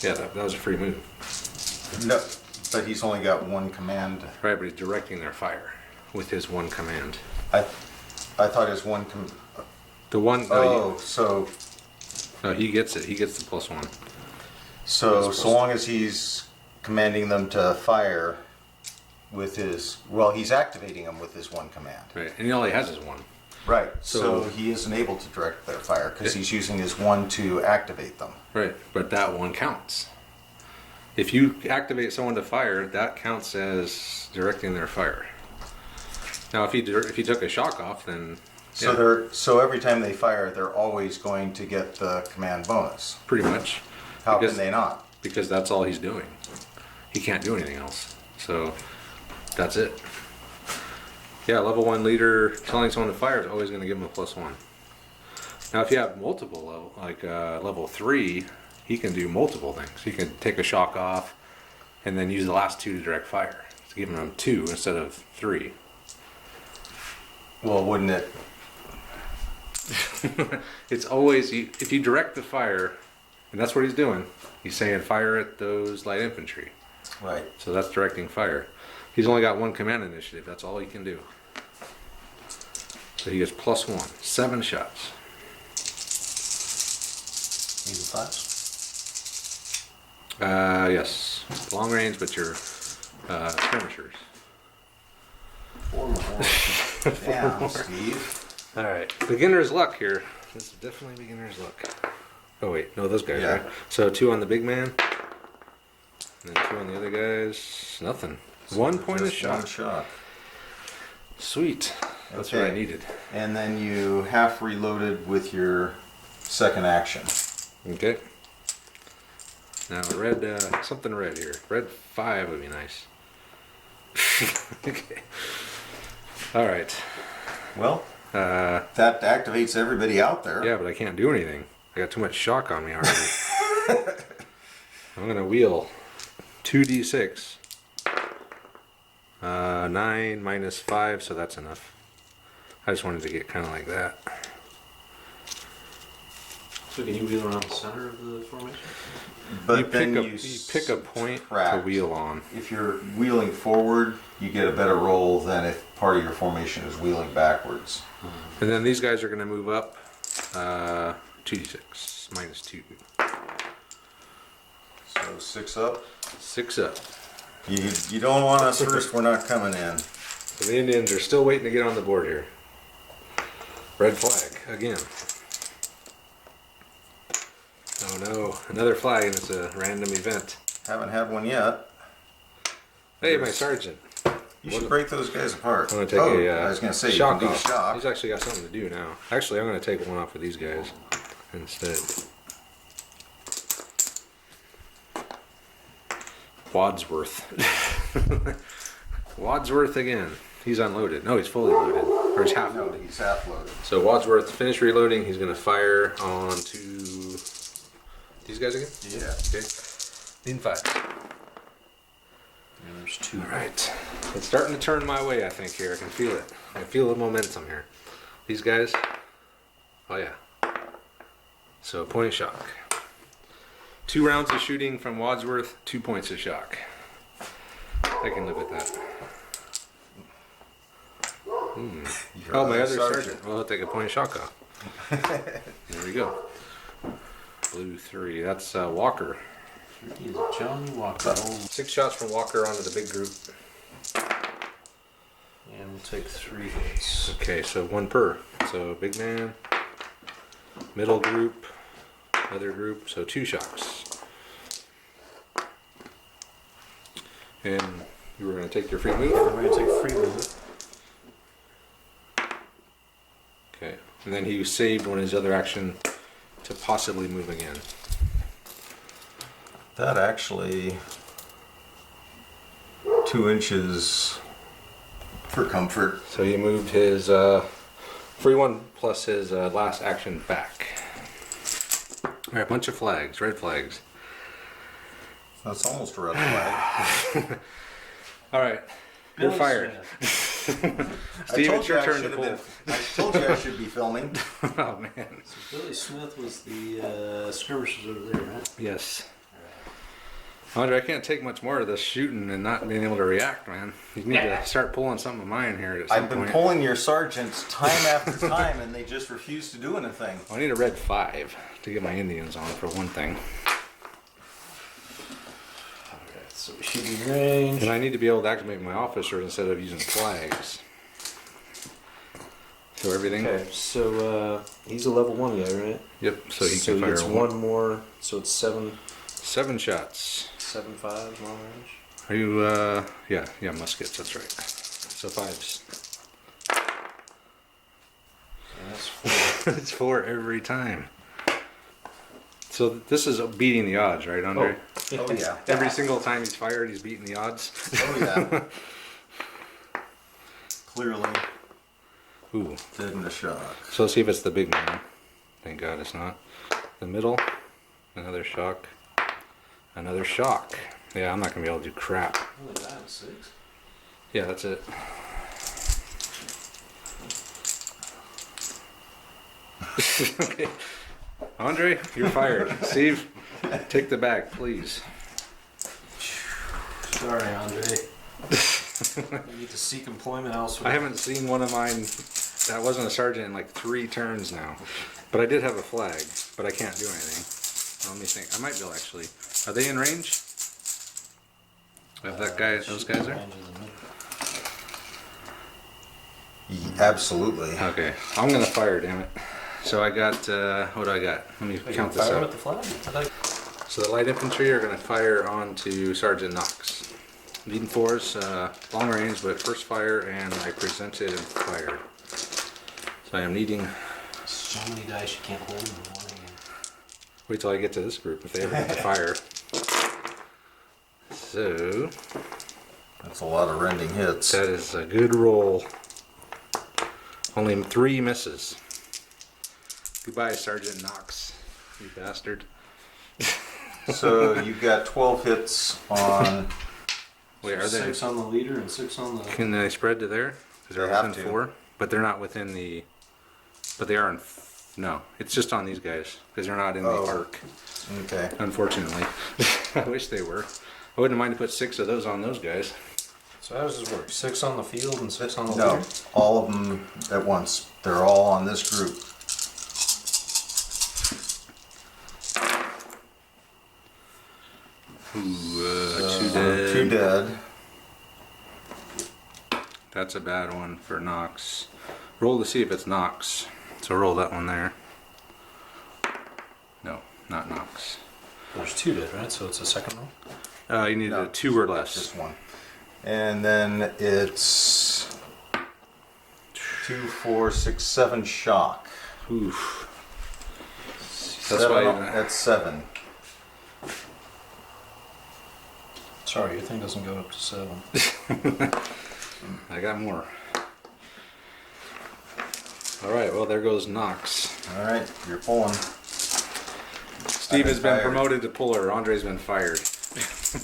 Speaker 1: yeah, that was a free move.
Speaker 2: No, but he's only got 1 command.
Speaker 1: Right, but he's directing their fire with his 1 command.
Speaker 2: I thought his 1
Speaker 1: The one.
Speaker 2: Oh, so
Speaker 1: No, he gets it. He gets the +1.
Speaker 2: so long as he's commanding them to fire with his, well, he's activating them with his 1 command.
Speaker 1: Right, and he only has his 1.
Speaker 2: Right.
Speaker 1: So-
Speaker 2: So he isn't able to direct their fire because he's using his 1 to activate them.
Speaker 1: Right, but that 1 counts. If you activate someone to fire, that counts as directing their fire. Now, if he took a shock off, then
Speaker 2: So
Speaker 1: yeah,
Speaker 2: so every time they fire, they're always going to get the command bonus.
Speaker 1: pretty much.
Speaker 2: How
Speaker 1: Because-
Speaker 2: can they not?
Speaker 1: Because that's all he's doing. He can't do anything else. So that's it. Yeah, level 1 leader telling someone to fire is always going to give him a +1. Now, if you have multiple level, like level 3, he can do multiple things. He can take a shock off, and then use the last 2 to direct fire. It's giving him 2 instead of 3.
Speaker 2: Well, wouldn't it?
Speaker 1: It's always if you direct the fire, and that's what he's doing. He's saying fire at those light infantry.
Speaker 2: Right.
Speaker 1: So that's directing fire. He's only got 1 command initiative. That's all he can do. So he gets +1. 7 shots.
Speaker 3: Even 5s.
Speaker 1: Yes. Long range, but you're skirmishers.
Speaker 3: 4 more.
Speaker 2: Damn, Steve.
Speaker 1: All right, beginner's luck here. This is definitely beginner's luck. Oh wait, no, those guys,
Speaker 2: Yeah.
Speaker 1: right? So 2 on the big man, and then 2 on the other guys. Nothing. 1 point of
Speaker 2: Just one
Speaker 1: shock.
Speaker 2: shock.
Speaker 1: Sweet. That's what I
Speaker 2: Okay.
Speaker 1: needed.
Speaker 2: And then you half reloaded with your second action.
Speaker 1: Okay. Now red, something red here. Red 5 would be nice. Okay. All right.
Speaker 2: Well,
Speaker 1: Uh,
Speaker 2: that activates everybody out there.
Speaker 1: yeah, but I can't do anything. I got too much shock on me already. I'm gonna wheel 2d6. 9 minus 5, so that's enough. I just wanted to get kind of like that.
Speaker 3: So can you wheel around the center of the formation?
Speaker 2: But
Speaker 1: you
Speaker 2: then
Speaker 1: pick a point to
Speaker 2: subtract.
Speaker 1: wheel on.
Speaker 2: If you're wheeling forward, you get a better roll than if part of your formation is wheeling backwards.
Speaker 1: And then these guys are going to move up 2d6 minus 2.
Speaker 2: So 6 up.
Speaker 1: 6 up.
Speaker 2: You don't want us first, we're not coming in.
Speaker 1: So the Indians are still waiting to get on the board here. Red flag again. Oh no, another flag and it's a random event.
Speaker 2: Haven't had one yet.
Speaker 1: Hey, my sergeant.
Speaker 2: You should break those guys apart.
Speaker 1: I'm going to take
Speaker 2: I was going to say, you can do
Speaker 1: off.
Speaker 2: shock.
Speaker 1: He's actually got something to do now. Actually, I'm going to take one off of these guys instead. Wadsworth. Wadsworth again. He's unloaded. No, he's fully loaded. Or he's half
Speaker 2: No,
Speaker 1: loaded.
Speaker 2: he's half loaded.
Speaker 1: So Wadsworth, finish reloading. He's going to fire onto these guys again?
Speaker 2: Yeah.
Speaker 1: Okay. Lean 5.
Speaker 3: Yeah, there's 2.
Speaker 1: All right. It's starting to turn my way, I think, here. I can feel it. I can feel the momentum here. These guys. Oh, yeah. So, point of shock. 2 rounds of shooting from Wadsworth, 2 points of shock. I can live with that.
Speaker 2: You're
Speaker 1: Oh, my
Speaker 2: the
Speaker 1: other sergeant. Well, I'll take a point of shock off. There we go. Blue 3. That's Walker.
Speaker 3: He's Johnny Walker.
Speaker 1: 6 shots from Walker onto the big group.
Speaker 3: And we'll take 3 hits.
Speaker 1: Okay, so 1 per. So big man, middle group, other group, so 2 shocks. And you were going to take your free move?
Speaker 3: We're going to take free move.
Speaker 1: Okay, and then he saved one of his other action to possibly move again.
Speaker 2: That actually 2 inches for comfort.
Speaker 1: So he moved his free one plus his last action back. All right, bunch of flags, red flags.
Speaker 2: That's almost a red flag.
Speaker 1: All right, you're
Speaker 3: Billy
Speaker 1: fired. Steve, it's your turn to pull.
Speaker 2: I told you I should be filming.
Speaker 1: Oh man.
Speaker 3: So Billy Smith was the skirmishers over there, right?
Speaker 1: Yes. Andre, I can't take much more of this shooting and not being able to react, man. You need to start pulling some of mine here at some
Speaker 2: I've been
Speaker 1: point.
Speaker 2: pulling your sergeants time after time, and they just refuse to do anything.
Speaker 1: I need a red 5 to get my Indians on for one thing.
Speaker 3: Alright, so shooting range.
Speaker 1: And I need to be able to activate my officers instead of using flags. So everything?
Speaker 3: Okay, so he's a level 1 guy, right?
Speaker 1: Yep, so he can fire
Speaker 3: gets one more, so it's 7,
Speaker 1: 7 shots.
Speaker 3: 7-5 long range.
Speaker 1: Are you, yeah, muskets, that's right. So 5s.
Speaker 3: And that's 4.
Speaker 1: It's 4 every time. So this is beating the odds, right, Andre?
Speaker 2: Oh yeah.
Speaker 1: Every single time he's fired, he's beating the odds.
Speaker 2: Oh yeah. Clearly,
Speaker 1: Ooh.
Speaker 2: dead in the shock.
Speaker 1: So let's see if it's the big man. Thank God it's not. The middle, another shock. Another shock. Yeah, I'm not going to be able to do crap.
Speaker 3: Only that, 6.
Speaker 1: Yeah, that's it. Okay. Andre, you're fired. Steve, take the bag, please.
Speaker 3: Sorry, Andre. You need to seek employment elsewhere.
Speaker 1: I haven't seen one of mine that wasn't a sergeant in like 3 turns now. But I did have a flag, but I can't do anything. Let me think. I might be able to actually. Are they in range? Have that guy, those guys there?
Speaker 2: Absolutely.
Speaker 1: Okay, I'm gonna fire, damn it. So I got, what do I got? Let me count this
Speaker 3: Fire
Speaker 1: out.
Speaker 3: with the flag?
Speaker 1: So the light infantry are gonna fire onto Sergeant Knox. Leading fours, long range, but first fire, and I presented and fired. So I am needing.
Speaker 3: So many dice you can't hold in one hand.
Speaker 1: Wait till I get to this group if they ever get to fire. So
Speaker 2: That's a lot of rending hits.
Speaker 1: that is a good roll. Only 3 misses. Goodbye, Sergeant Knox, you bastard.
Speaker 2: So you've got 12 hits on.
Speaker 1: Wait, are they?
Speaker 3: 6 on the leader and 6 on the.
Speaker 1: Can they spread to there? Because they're
Speaker 2: They have
Speaker 1: within
Speaker 2: to.
Speaker 1: 4, but they're not within the. But they are in. No, it's just on these guys because they're not in the
Speaker 2: Oh.
Speaker 1: arc.
Speaker 2: Okay.
Speaker 1: Unfortunately, I wish they were. I wouldn't mind to put 6 of those on those guys.
Speaker 3: So how does this work? 6 on the field and 6 on the
Speaker 2: No,
Speaker 3: leader?
Speaker 2: all of them at once. They're all on this group.
Speaker 1: Ooh, 2
Speaker 2: So,
Speaker 1: dead.
Speaker 2: 2 dead.
Speaker 1: That's a bad one for Knox. Roll to see if it's Knox. So roll that one there. No, not Knox.
Speaker 3: There's 2 dead, right? So it's a second roll?
Speaker 1: You need
Speaker 2: No,
Speaker 1: a 2 or less.
Speaker 2: Just one. And then it's 2, 4, 6, 7 shock.
Speaker 1: Oof. That's
Speaker 2: 7,
Speaker 1: why.
Speaker 2: that's 7.
Speaker 3: Sorry, your thing doesn't go up to 7.
Speaker 1: I got more. All right. Well, there goes Knox.
Speaker 2: All right, you're pulling.
Speaker 1: Steve has been
Speaker 2: fired.
Speaker 1: promoted to puller. Andre's been fired.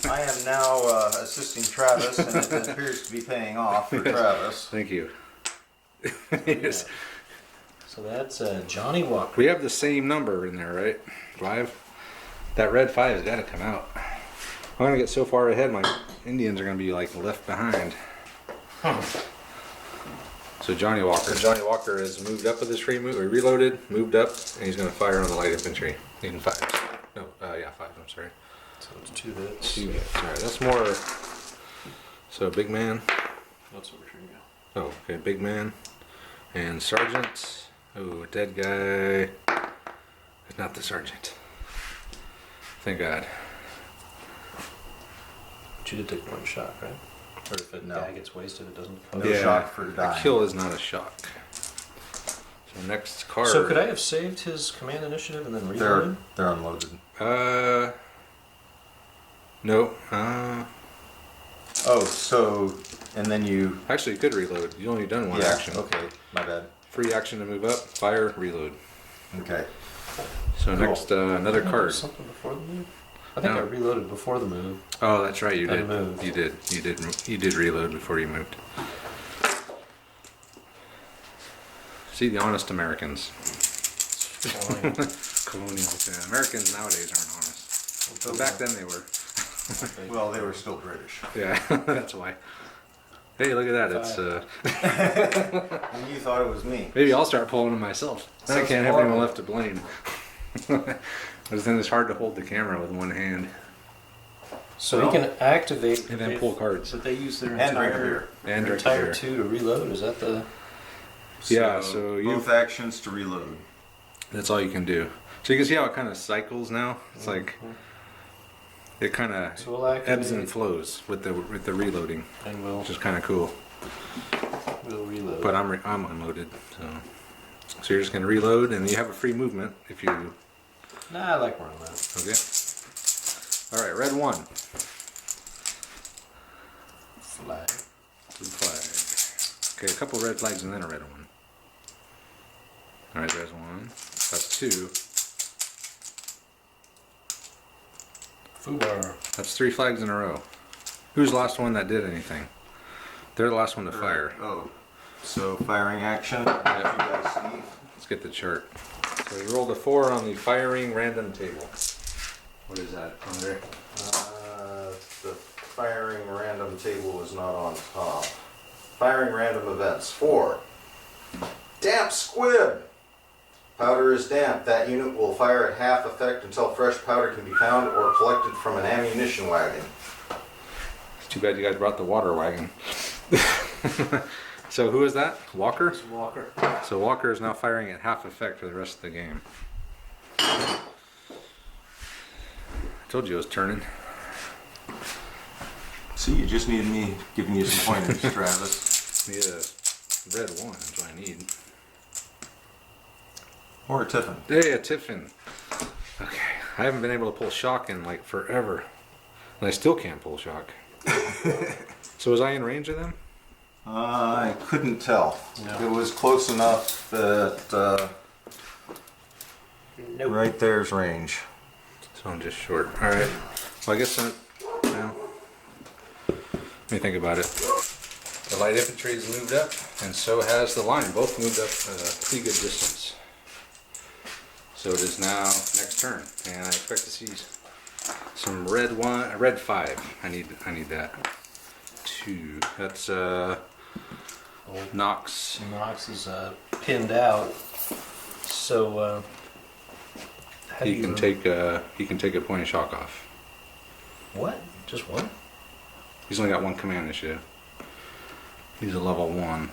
Speaker 2: I am now assisting Travis, and it appears to be paying off for Travis.
Speaker 1: Thank you. Yes.
Speaker 3: So that's Johnny Walker.
Speaker 1: We have the same number in there, right? 5. That red 5 has got to come out. I'm gonna get so far ahead, my Indians are gonna be like left behind. So Johnny Walker. Johnny Walker has moved up with his free move, or reloaded, moved up, and he's gonna fire on the light infantry. Needing 5. No, yeah, 5. I'm sorry.
Speaker 3: So it's 2 hits.
Speaker 1: 2 hits. All right, that's more. So big man.
Speaker 3: That's over here.
Speaker 1: Oh, okay, big man. And sergeant. Oh, a dead guy. It's not the sergeant. Thank God.
Speaker 3: But you did take 1 shot, right? Or if a
Speaker 2: No.
Speaker 3: guy gets wasted, it doesn't
Speaker 2: No
Speaker 3: cover.
Speaker 2: shock for
Speaker 1: a
Speaker 2: dying.
Speaker 1: kill is not a shock. So next card.
Speaker 3: So could I have saved his command initiative and then reloaded?
Speaker 2: They're unloaded.
Speaker 1: No.
Speaker 2: Oh, so and then you.
Speaker 1: Actually, you could reload. You only done 1
Speaker 2: Yeah.
Speaker 1: action.
Speaker 2: Okay, my bad.
Speaker 1: Free action to move up, fire, reload.
Speaker 2: Okay.
Speaker 1: So
Speaker 2: Cool.
Speaker 1: next, another
Speaker 3: Didn't I do
Speaker 1: card.
Speaker 3: something before the move? I think
Speaker 1: No.
Speaker 3: I reloaded before the move.
Speaker 1: Oh, that's right. You
Speaker 3: I
Speaker 1: did.
Speaker 3: moved.
Speaker 1: You did. You did. You did reload before you moved. See, the honest Americans.
Speaker 3: Fine.
Speaker 1: Colonials. Yeah, Americans nowadays aren't honest. But back then they were.
Speaker 2: Well, they were still British.
Speaker 1: Yeah, that's why. Hey, look at that. It's
Speaker 2: And you thought it was me.
Speaker 1: maybe I'll start pulling them myself. Then I
Speaker 2: Sounds
Speaker 1: can't have anyone
Speaker 2: horrible.
Speaker 1: left to blame. Because then it's hard to hold the camera with one hand
Speaker 3: So he can activate
Speaker 1: and then pull cards.
Speaker 3: But they use their
Speaker 2: And drink a
Speaker 3: entire,
Speaker 2: beer.
Speaker 1: And
Speaker 3: their
Speaker 1: drink a
Speaker 3: entire
Speaker 1: beer.
Speaker 3: 2 to reload. Is that the?
Speaker 1: Yeah, so you.
Speaker 2: both actions to reload.
Speaker 1: That's all you can do. So you can see how it kind of cycles now. It's like it kind of
Speaker 3: So we'll activate
Speaker 1: ebbs and flows with the reloading,
Speaker 3: and we'll
Speaker 1: which is kind of cool.
Speaker 3: reload.
Speaker 1: But I'm unloaded, so you're just gonna reload, and you have a free movement if you.
Speaker 3: Nah, I like where I'm at.
Speaker 1: Okay. All right, red 1.
Speaker 3: Flag.
Speaker 1: Blue flag. Okay, a couple red flags and then a red one. All right, there's 1. That's 2.
Speaker 3: Foobar.
Speaker 1: That's 3 flags in a row. Who's the last one that did anything? They're the last one to fire.
Speaker 2: Oh. So firing action. You guys see.
Speaker 1: Let's get the chart. So we rolled a 4 on the firing random table. What is that, Andre?
Speaker 2: The firing random table is not on top. Firing random events. 4. Damp squib. Powder is damp. That unit will fire at half effect until fresh powder can be found or collected from an ammunition wagon.
Speaker 1: Too bad you guys brought the water wagon. So who is that? Walker?
Speaker 3: It's Walker.
Speaker 1: So Walker is now firing at half effect for the rest of the game. I told you it was turning.
Speaker 2: See, you just needed me giving you some pointers, Travis.
Speaker 1: Need a red one, that's what I need.
Speaker 2: Or a Tiffin.
Speaker 1: Hey, a Tiffin. Okay, I haven't been able to pull shock in like forever. And I still can't pull shock. So was I in range of them?
Speaker 2: I couldn't tell.
Speaker 3: No.
Speaker 2: It was close enough that
Speaker 3: Nope.
Speaker 2: right there's range.
Speaker 1: So I'm just short. Alright. Well, I guess I'm... Well, let me think about it. The light infantry has moved up, and so has the line. Both moved up a pretty good distance. So it is now next turn, and I expect to see some red one, red 5. I need that. 2. That's Knox.
Speaker 3: Knox is pinned out, so how do
Speaker 1: He
Speaker 3: you
Speaker 1: can take a point of shock off.
Speaker 3: what? Just one?
Speaker 1: He's only got 1 command initiative. He's a level 1.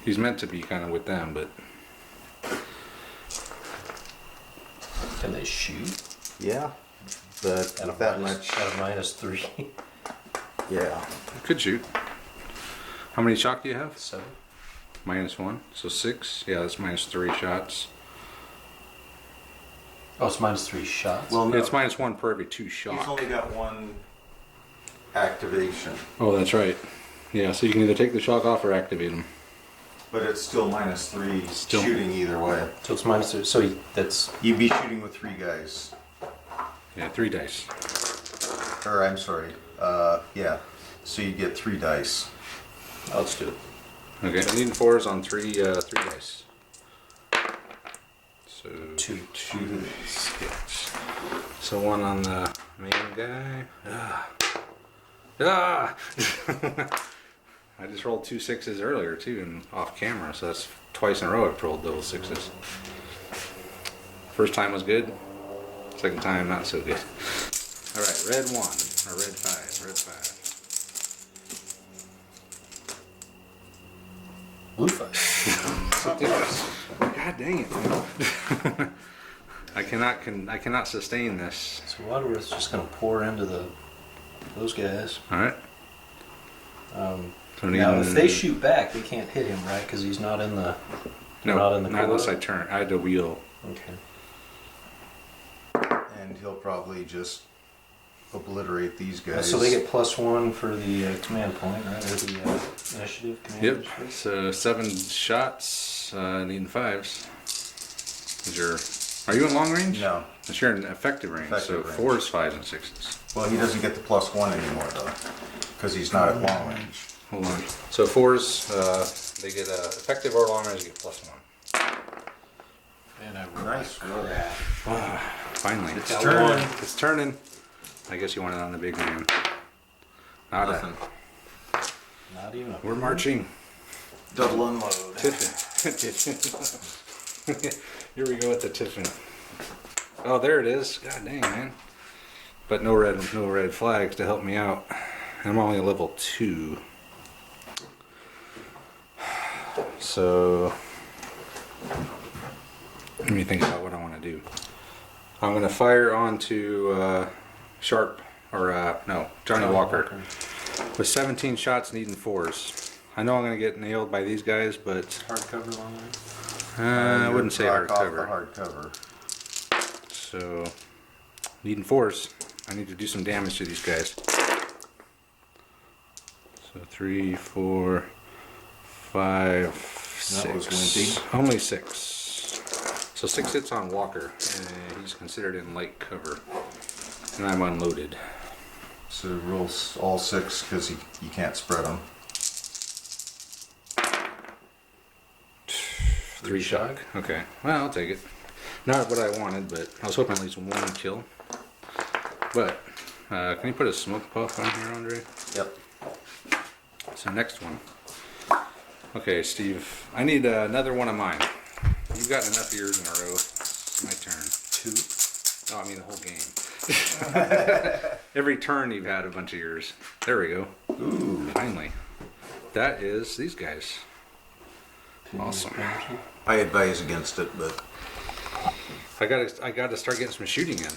Speaker 1: He's meant to be kind of with them, but
Speaker 3: Can they shoot
Speaker 2: Yeah. But
Speaker 3: at a
Speaker 2: with that
Speaker 3: minus,
Speaker 2: much.
Speaker 3: at a -3?
Speaker 2: Yeah.
Speaker 1: could shoot. How many shock do you have?
Speaker 3: 7.
Speaker 1: -1, so 6. Yeah, that's -3 shots.
Speaker 3: Oh, it's -3 shots.
Speaker 2: Well, no.
Speaker 1: It's -1 per every 2
Speaker 2: He's
Speaker 1: shock.
Speaker 2: only got 1 activation,
Speaker 1: Oh, that's right. Yeah, so you can either take the shock off or activate them.
Speaker 2: but it's still -3
Speaker 1: Still.
Speaker 2: shooting either way.
Speaker 3: so it's -3. So that's
Speaker 2: You'd be shooting with 3 guys.
Speaker 1: Yeah, 3 dice.
Speaker 2: Or I'm sorry. Yeah. So you get 3 dice.
Speaker 3: let's do it.
Speaker 1: Okay, I need 4s on 3 dice. So
Speaker 3: 2.
Speaker 1: 2 skits. So 1 on the main guy. Ah! I just rolled 2 6s earlier too, and off camera, so that's twice in a row I've rolled double 6s. First time was good. Second time not so good. All right, red 1 or red 5. Red 5.
Speaker 3: Blue 5.
Speaker 1: God dang it, man. I cannot sustain this.
Speaker 3: So Waterworth's just gonna pour into those guys.
Speaker 1: All right. So
Speaker 3: Now, if they shoot back, they can't hit him, right? Because he's not in the.
Speaker 1: no,
Speaker 3: not in the
Speaker 1: not unless I
Speaker 3: corridor?
Speaker 1: turn. I had to wheel.
Speaker 3: Okay.
Speaker 2: And he'll probably just obliterate these guys.
Speaker 3: So they get +1 for the command point, right? Or the initiative command.
Speaker 1: Yep.
Speaker 3: initiative?
Speaker 1: So 7 shots, needing 5s. Are you in long range?
Speaker 2: No.
Speaker 1: But you're in effective range.
Speaker 2: Effective
Speaker 1: so
Speaker 2: range.
Speaker 1: 4s, 5s, and 6s.
Speaker 2: Well, he doesn't get the +1 anymore though, because he's not at long range.
Speaker 1: Hold on. So 4s, they get effective or long range, you get +1.
Speaker 3: And I
Speaker 2: Nice roll.
Speaker 1: Finally.
Speaker 2: It's turning.
Speaker 1: It's turning. I guess you want it on the big man. Nada.
Speaker 2: Nothing.
Speaker 3: Not even a.
Speaker 1: We're marching.
Speaker 2: Double unload.
Speaker 1: Tiffin. Here we go with the Tiffin. Oh, there it is. God dang, man. But no red flags to help me out. I'm only a level 2. So let me think about what I want to do. I'm going to fire onto Sharp, or no, Johnny Walker. With 17 shots needing 4s. I know I'm going to get nailed by these guys, but
Speaker 3: Hardcover long range.
Speaker 1: I wouldn't say
Speaker 2: Rock off the
Speaker 1: hardcover.
Speaker 2: hardcover.
Speaker 1: So, needing 4s. I need to do some damage to these guys. So 3, 4, 5, 6.
Speaker 2: That was wimpy.
Speaker 1: Only 6. So 6 hits on Walker, and he's considered in light cover. And I'm unloaded.
Speaker 2: So roll all 6 because you can't spread them.
Speaker 1: 3 shock. Okay. Well, I'll take it. Not what I wanted, but I was hoping at least 1 kill. But, can you put a smoke puff on here, Andre?
Speaker 2: Yep.
Speaker 1: So next one. Okay, Steve. I need another one of mine. You've got enough of yours in a row. It's my turn.
Speaker 3: 2.
Speaker 1: Oh, I mean the whole game. Every turn you've had a bunch of yours. There we go.
Speaker 2: Ooh.
Speaker 1: Finally. That is these guys. Awesome.
Speaker 2: I advise against it, but
Speaker 1: I gotta start getting some shooting in.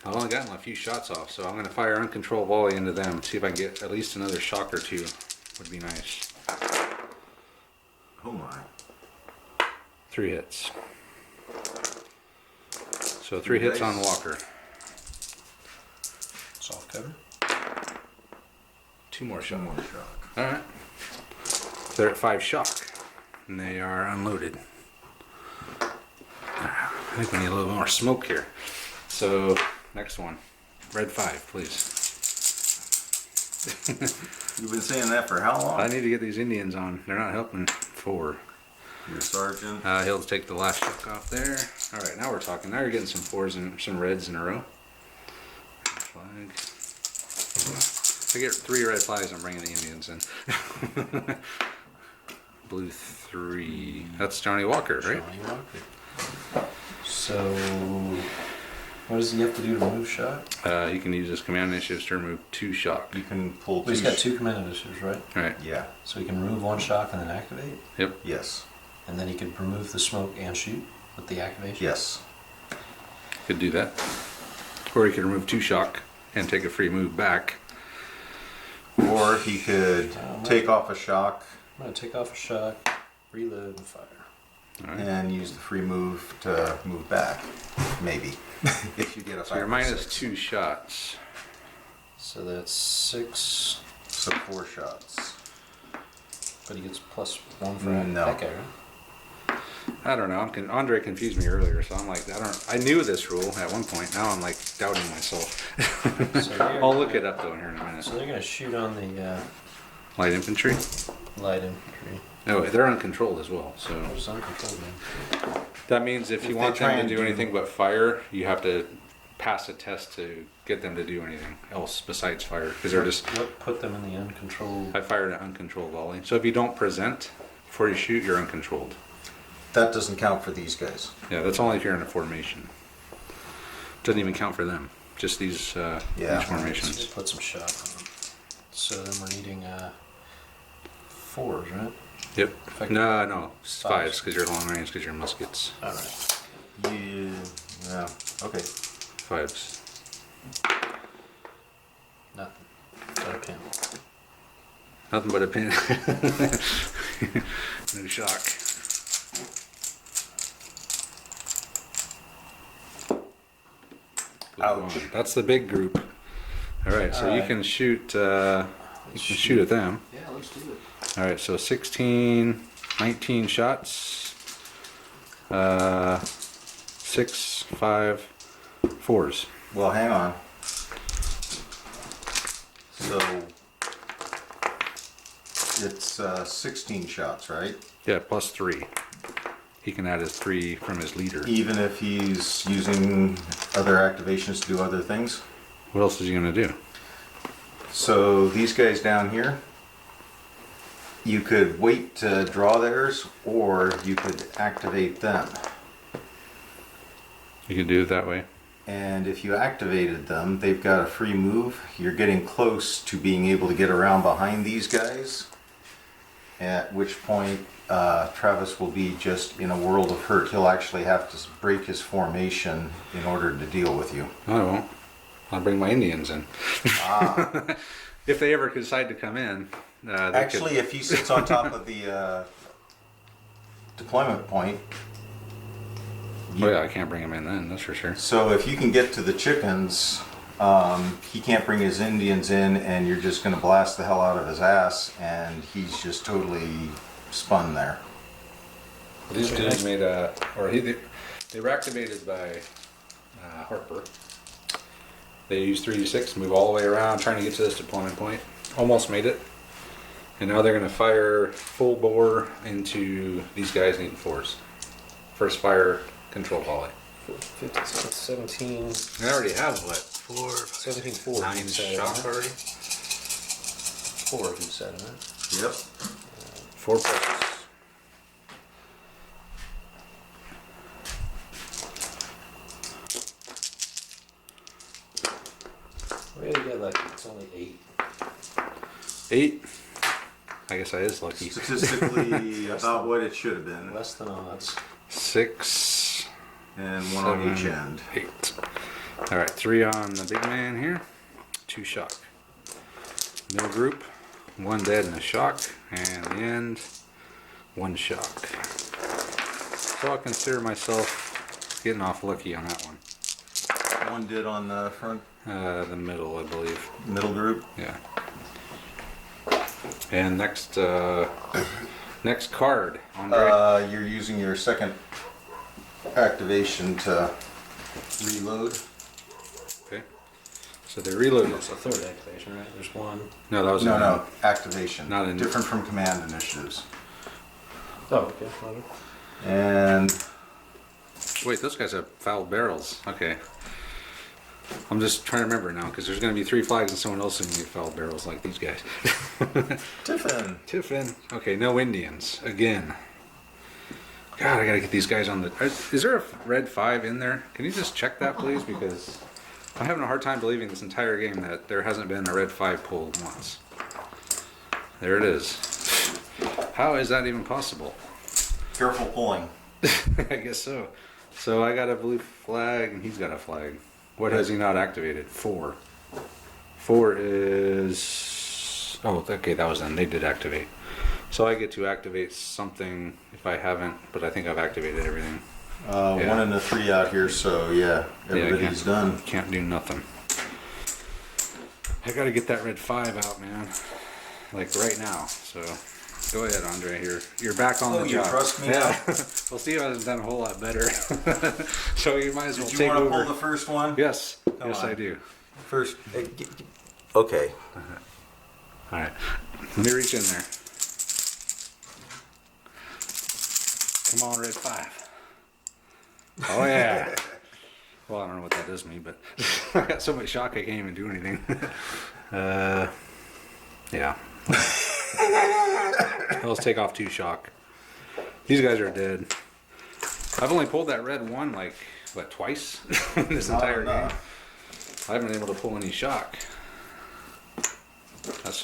Speaker 1: I've only gotten a few shots off, so I'm gonna fire uncontrolled volley into them and see if I can get at least another shock or two. Would be nice.
Speaker 2: oh my.
Speaker 1: 3 hits. So 3 hits on Walker.
Speaker 3: Soft cover.
Speaker 1: 2 more shock.
Speaker 2: One more shock.
Speaker 1: Alright. They're at 5 shock. And they are unloaded. I think we need a little more smoke here. So, next one. Red 5, please.
Speaker 2: You've been saying that for how long?
Speaker 1: I need to get these Indians on. They're not helping. 4.
Speaker 2: Your sergeant.
Speaker 1: He'll take the last shock off there. Alright, now we're talking. Now you're getting some 4s and some reds in a row. Flag. If I get 3 red flags, I'm bringing the Indians in. Blue 3. That's Johnny Walker, right?
Speaker 3: Johnny Walker. So, what does he have to do to move shock?
Speaker 1: He can use his command initiatives to remove 2 shock.
Speaker 2: You can pull
Speaker 3: Well, he's got 2 command initiatives, right?
Speaker 1: Right.
Speaker 2: Yeah.
Speaker 3: So he can remove 1 shock and then activate?
Speaker 1: Yep.
Speaker 2: Yes.
Speaker 3: And then he could remove the smoke and shoot with the activation?
Speaker 2: Yes.
Speaker 1: Could do that. Or he could remove 2 shock and take a free move back.
Speaker 2: Or he could take off a shock
Speaker 3: I'm going to take off a shock, reload, and fire.
Speaker 1: All right.
Speaker 2: and use the free move to move back. Maybe. If you get a
Speaker 1: So you're
Speaker 2: 5 or
Speaker 1: minus
Speaker 2: 6.
Speaker 1: 2 shots.
Speaker 3: So that's 6,
Speaker 2: So 4 shots.
Speaker 3: but he gets +1 for
Speaker 2: No.
Speaker 3: that guy, right?
Speaker 1: I don't know. Andre confused me earlier, so I'm like, I knew this rule at one point. Now I'm like doubting myself.
Speaker 3: So they're
Speaker 1: I'll look it up though here in a minute.
Speaker 3: So they're going to shoot on the
Speaker 1: Light infantry.
Speaker 3: light infantry.
Speaker 1: No, they're uncontrolled as well. So
Speaker 3: It was uncontrolled, man.
Speaker 1: that means if you
Speaker 2: If
Speaker 1: want
Speaker 2: they try
Speaker 1: them to
Speaker 2: and
Speaker 1: do
Speaker 2: do-
Speaker 1: anything but fire, you have to pass a test to get them to do anything else besides fire, because they're just.
Speaker 3: What put them in the uncontrolled?
Speaker 1: I fired an uncontrolled volley. So if you don't present before you shoot, you're uncontrolled.
Speaker 2: That doesn't count for these guys.
Speaker 1: Yeah, that's only if you're in a formation. Doesn't even count for them. Just these
Speaker 2: Yeah.
Speaker 1: these formations.
Speaker 3: Just put some shock on them. So then we're needing 4s, right?
Speaker 1: Yep.
Speaker 3: Effective.
Speaker 1: No, 5s because you're long range because you're muskets.
Speaker 3: All right.
Speaker 2: Yeah. Okay.
Speaker 1: 5s.
Speaker 3: Nothing. Got a pin.
Speaker 1: Nothing but a pin. No shock.
Speaker 2: Ouch.
Speaker 1: That's the big group. All right, so you
Speaker 3: Alright.
Speaker 1: can shoot. You can shoot at them.
Speaker 3: Yeah, let's do it.
Speaker 1: All right, so 16, 19 shots. 6, 5, 4s.
Speaker 2: Well, hang on. So it's 16 shots, right?
Speaker 1: Yeah, plus 3. He can add his 3 from his leader.
Speaker 2: Even if he's using other activations to do other things.
Speaker 1: What else is he gonna do?
Speaker 2: So these guys down here, you could wait to draw theirs, or you could activate them.
Speaker 1: You can do it that way.
Speaker 2: And if you activated them, they've got a free move. You're getting close to being able to get around behind these guys. At which point, Travis will be just in a world of hurt. He'll actually have to break his formation in order to deal with you.
Speaker 1: No, I won't. I'll bring my Indians in.
Speaker 2: Ah.
Speaker 1: If they ever decide to come in, they
Speaker 2: Actually, if he sits on top of the deployment point,
Speaker 1: could. Oh yeah, I can't bring them in then. That's for sure.
Speaker 2: so if you can get to the chickens, he can't bring his Indians in, and you're just going to blast the hell out of his ass, and he's just totally spun there.
Speaker 1: These dudes made they were activated by Harper. They used 3d6, move all the way around, trying to get to this deployment point. Almost made it. And now they're going to fire full bore into these guys needing 4s. First fire, control volley.
Speaker 3: 56, 17.
Speaker 1: I already have, what, 4,
Speaker 3: 17 4.
Speaker 1: 9 shock already?
Speaker 3: 4 if you said it.
Speaker 2: Yep.
Speaker 1: 4 pushes.
Speaker 3: We had to get
Speaker 4: 8. I guess I is lucky.
Speaker 2: Statistically, about what it should have been.
Speaker 3: Less than odds.
Speaker 4: 6.
Speaker 2: And one on each
Speaker 4: 7,
Speaker 2: end.
Speaker 4: 8. All right, 3 on the big man here. 2 shock. Middle group, 1 dead and a shock, and the end, 1 shock. So I'll consider myself getting off lucky on that one.
Speaker 2: One did on the front
Speaker 4: The middle, I believe.
Speaker 2: middle group.
Speaker 4: Yeah. And next card, Andre.
Speaker 2: You're using your second activation to reload.
Speaker 4: Okay. So they reloaded.
Speaker 3: It's a third activation, right? There's one.
Speaker 4: No, that was
Speaker 2: No, activation.
Speaker 4: Not in-
Speaker 2: Different from command initiatives.
Speaker 3: Oh, okay. Got it.
Speaker 2: And
Speaker 4: Wait, those guys have foul barrels. Okay. I'm just trying to remember now because there's going to be 3 flags and someone else is going to get foul barrels like these guys.
Speaker 2: Tiffin.
Speaker 4: Tiffin. Okay, no Indians again. God, I gotta get these guys on the. Is there a red 5 in there? Can you just check that, please? Because I'm having a hard time believing this entire game that there hasn't been a red 5 pulled once. There it is. How is that even possible?
Speaker 2: Careful pulling.
Speaker 4: I guess so. So I got a blue flag and he's got a flag. What has he not activated? 4. 4 is. Oh, okay, that was them. They did activate. So I get to activate something if I haven't, but I think I've activated everything. Yeah.
Speaker 2: 1 and a 3 out here, so yeah, everybody's done.
Speaker 4: Can't do nothing. I gotta get that red 5 out, man. Like right now. So go ahead, Andre. You're back on the
Speaker 2: you
Speaker 4: job.
Speaker 2: trust me
Speaker 4: Yeah.
Speaker 2: now?
Speaker 4: Well, Steve hasn't done a whole lot better. So you might as well
Speaker 2: Did you
Speaker 4: take
Speaker 2: want to
Speaker 4: over.
Speaker 2: pull the first one?
Speaker 4: Yes.
Speaker 2: Come
Speaker 4: Yes,
Speaker 2: on.
Speaker 4: I do.
Speaker 2: First. Okay.
Speaker 4: All right. Let me reach in there. Come on, red 5. Oh yeah. Well, I don't know what that does to me, but I got so much shock I can't even do anything. Yeah. Let's take off 2 shock. These guys are dead. I've only pulled that red 1 like what, twice in this
Speaker 2: Not
Speaker 4: entire game.
Speaker 2: enough.
Speaker 4: I haven't been able to pull any shock.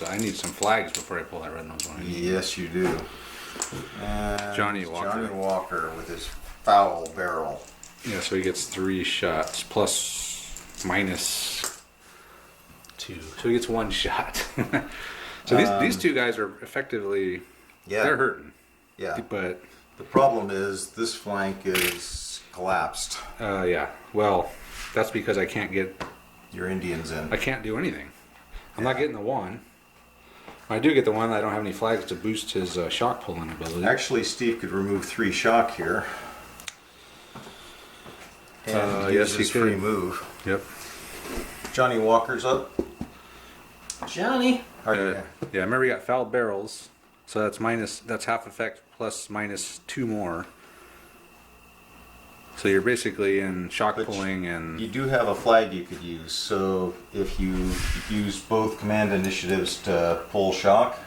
Speaker 4: I need some flags before I pull that red nose one.
Speaker 2: Yes, you do. And
Speaker 4: Johnny Walker.
Speaker 2: Johnny Walker with his foul barrel.
Speaker 4: Yeah, so he gets 3 shots plus minus 2. So he gets 1 shot. So these 2 guys are effectively they're hurting.
Speaker 2: Yeah.
Speaker 4: But
Speaker 2: The problem is this flank is collapsed.
Speaker 4: yeah. Well, that's because I can't get
Speaker 2: Your Indians in.
Speaker 4: I can't do anything. I'm not getting the 1. I do get the 1. I don't have any flags to boost his shock pulling ability.
Speaker 2: Actually, Steve could remove 3 shock here. And
Speaker 4: yes,
Speaker 2: use
Speaker 4: he
Speaker 2: his
Speaker 4: could.
Speaker 2: free move.
Speaker 4: Yep.
Speaker 2: Johnny Walker's up.
Speaker 3: Johnny.
Speaker 4: Yeah, remember you got foul barrels, so that's half effect plus minus 2 more. So you're basically in shock
Speaker 2: Which
Speaker 4: pulling and
Speaker 2: You do have a flag you could use, so if you use both command initiatives to pull shock,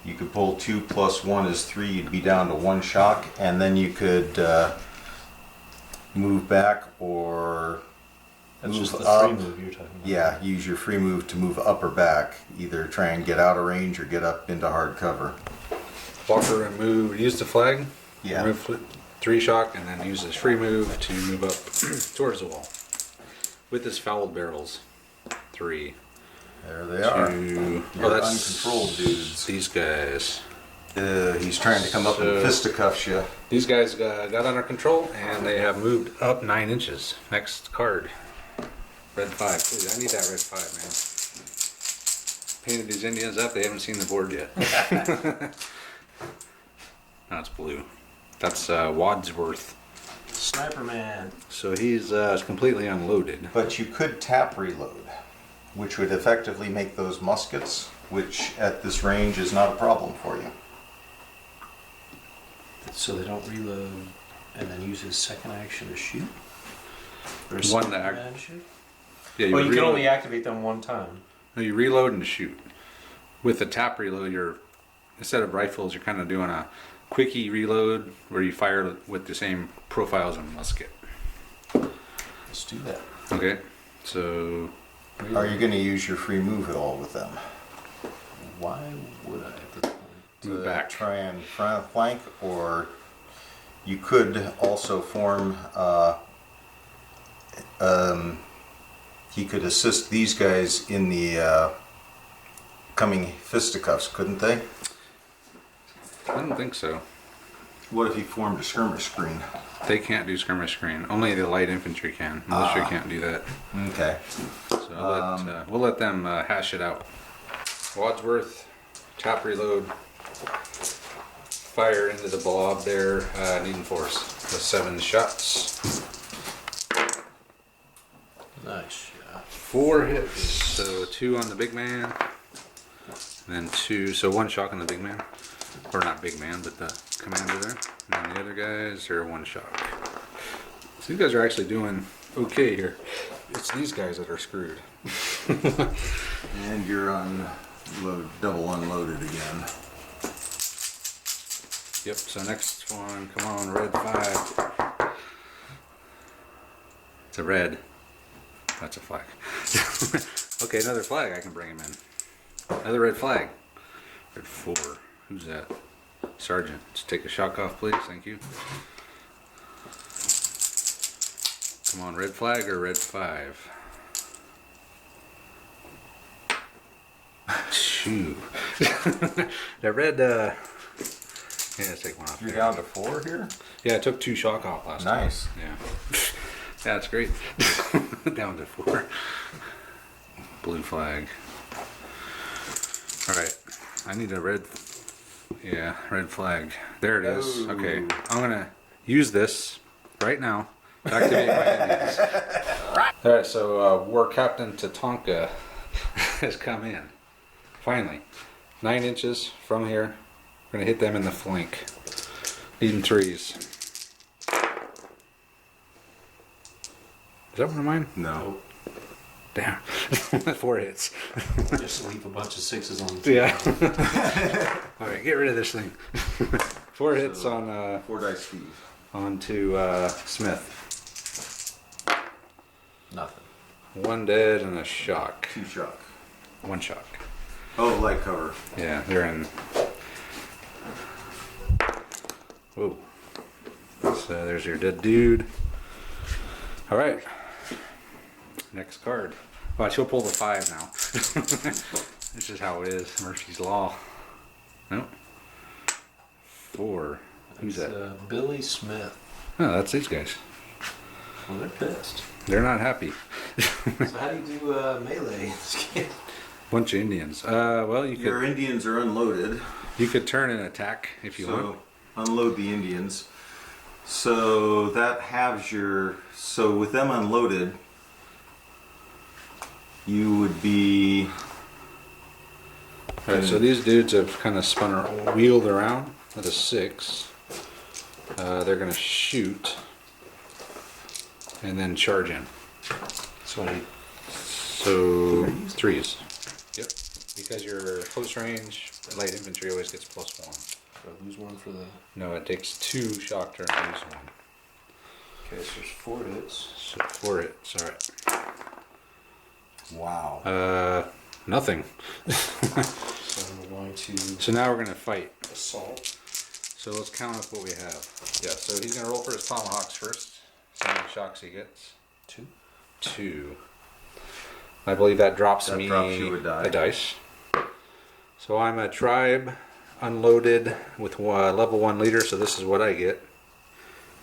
Speaker 2: you could pull 2 plus 1 is 3, you'd be down to 1 shock, and then you could move back or
Speaker 3: That's
Speaker 2: move
Speaker 3: just the
Speaker 2: up.
Speaker 3: free move you're talking about.
Speaker 2: Yeah, use your free move to move up or back. Either try and get out of range or get up into hard cover.
Speaker 4: Walker and move. Use the flag.
Speaker 2: Yeah.
Speaker 4: Remove 3 shock and then use his free move to move up towards the wall with his fouled barrels. 3.
Speaker 2: There they are.
Speaker 4: 2.
Speaker 2: Your
Speaker 4: Oh, that's
Speaker 2: uncontrolled dudes.
Speaker 4: These guys.
Speaker 2: He's trying to come up and
Speaker 4: So-
Speaker 2: fisticuffs you.
Speaker 4: These guys got under control and they have moved up 9 inches. Next card. Red 5. Please, I need that red 5, man. Painted these Indians up. They haven't seen the board yet. No, it's blue. That's Wadsworth.
Speaker 3: Sniper man.
Speaker 4: So he's completely unloaded.
Speaker 2: But you could tap reload, which would effectively make those muskets, which at this range is not a problem for you.
Speaker 3: So they don't reload and then use his second action to shoot? Or
Speaker 4: One
Speaker 3: second
Speaker 4: to act-
Speaker 3: command shoot?
Speaker 4: Yeah,
Speaker 3: Well, you can
Speaker 4: reload-
Speaker 3: only activate them 1 time.
Speaker 4: No, you reload and shoot. With the tap reload, you're instead of rifles, you're kind of doing a quickie reload where you fire with the same profile as a musket.
Speaker 3: Let's do that.
Speaker 4: Okay, so
Speaker 2: Are you going to use your free move at all with them?
Speaker 3: Why would I at this point?
Speaker 4: Move
Speaker 2: To
Speaker 4: back.
Speaker 2: try and flank, or you could also form. He could assist these guys in the coming fisticuffs, couldn't they?
Speaker 4: I don't think so.
Speaker 2: What if he formed a skirmish screen?
Speaker 4: They can't do skirmish screen. Only the light infantry can. Militia can't do that.
Speaker 2: Okay.
Speaker 4: So we'll let them hash it out. Wadsworth, top reload, fire into the blob there, needing force. The 7 shots.
Speaker 3: Nice shot.
Speaker 4: 4 hits. So 2 on the big man. And then 2, so 1 shock on the big man. Or not big man, but the commander there. And then the other guys are 1 shock. So these guys are actually doing okay here. It's these guys that are screwed.
Speaker 2: And you're double unloaded again.
Speaker 4: Yep, so next one, come on, red 5. It's a red. That's a flag. Okay, another flag, I can bring him in. Another red flag. Red 4. Who's that? Sergeant. Let's take a shock off, please. Thank you. Come on, red flag or red 5? Shoo. The red, yeah, let's take one off.
Speaker 2: You're
Speaker 4: there.
Speaker 2: down to 4 here?
Speaker 4: Yeah, I took 2 shock off last time.
Speaker 2: Nice.
Speaker 4: Yeah. Yeah, that's great. Down to 4. Blue flag. Alright. I need a red. Yeah, red flag. There it is.
Speaker 2: Oh.
Speaker 4: Okay. I'm gonna use this right now to activate my Indians. Alright, so War Captain Tatanka has come in. Finally. 9 inches from here. We're gonna hit them in the flank. Needing 3s. Is that one of mine?
Speaker 2: No.
Speaker 4: Damn. 4 hits.
Speaker 3: Just leave a bunch of 6s on the
Speaker 4: Yeah. Alright, get rid of this thing. 4 hits on
Speaker 2: 4 dice Steve.
Speaker 4: onto Smith.
Speaker 3: Nothing.
Speaker 4: 1 dead and a shock.
Speaker 2: 2 shock.
Speaker 4: 1 shock.
Speaker 2: Oh, light cover.
Speaker 4: Yeah, they're in. Whoa. So there's your dead dude. Alright. Next card. Watch, he'll pull the 5 now. This is how it is. Murphy's Law. Nope. 4. Who's
Speaker 3: It's,
Speaker 4: that?
Speaker 3: Billy Smith.
Speaker 4: Oh, that's these guys.
Speaker 3: Well, they're pissed.
Speaker 4: They're not happy.
Speaker 3: So how do you do melee in this game?
Speaker 4: Bunch of Indians. Well,
Speaker 2: Your Indians are unloaded,
Speaker 4: you could turn and attack if you want.
Speaker 2: so unload the Indians. So that halves your. So with them unloaded, you would be.
Speaker 4: Alright, so these dudes have kind of spun or wheeled around at a 6. They're gonna shoot and then charge in.
Speaker 3: So I need
Speaker 4: So 3s. Yep. Because you're close range, light infantry always gets +1.
Speaker 3: so I lose 1 for the.
Speaker 4: No, it takes 2 shock turns to lose 1.
Speaker 3: Okay, so there's 4 hits.
Speaker 4: So 4 hits. Alright.
Speaker 2: Wow.
Speaker 4: Nothing.
Speaker 3: So I'm going to
Speaker 4: So now we're gonna fight.
Speaker 3: assault.
Speaker 4: So let's count up what we have. Yeah, so he's gonna roll for his tomahawks first. See how many shocks he gets.
Speaker 3: 2.
Speaker 4: 2. I believe that drops
Speaker 2: That
Speaker 4: me
Speaker 2: drops you a die.
Speaker 4: dice. So I'm a tribe, unloaded with level 1 leader. So this is what I get.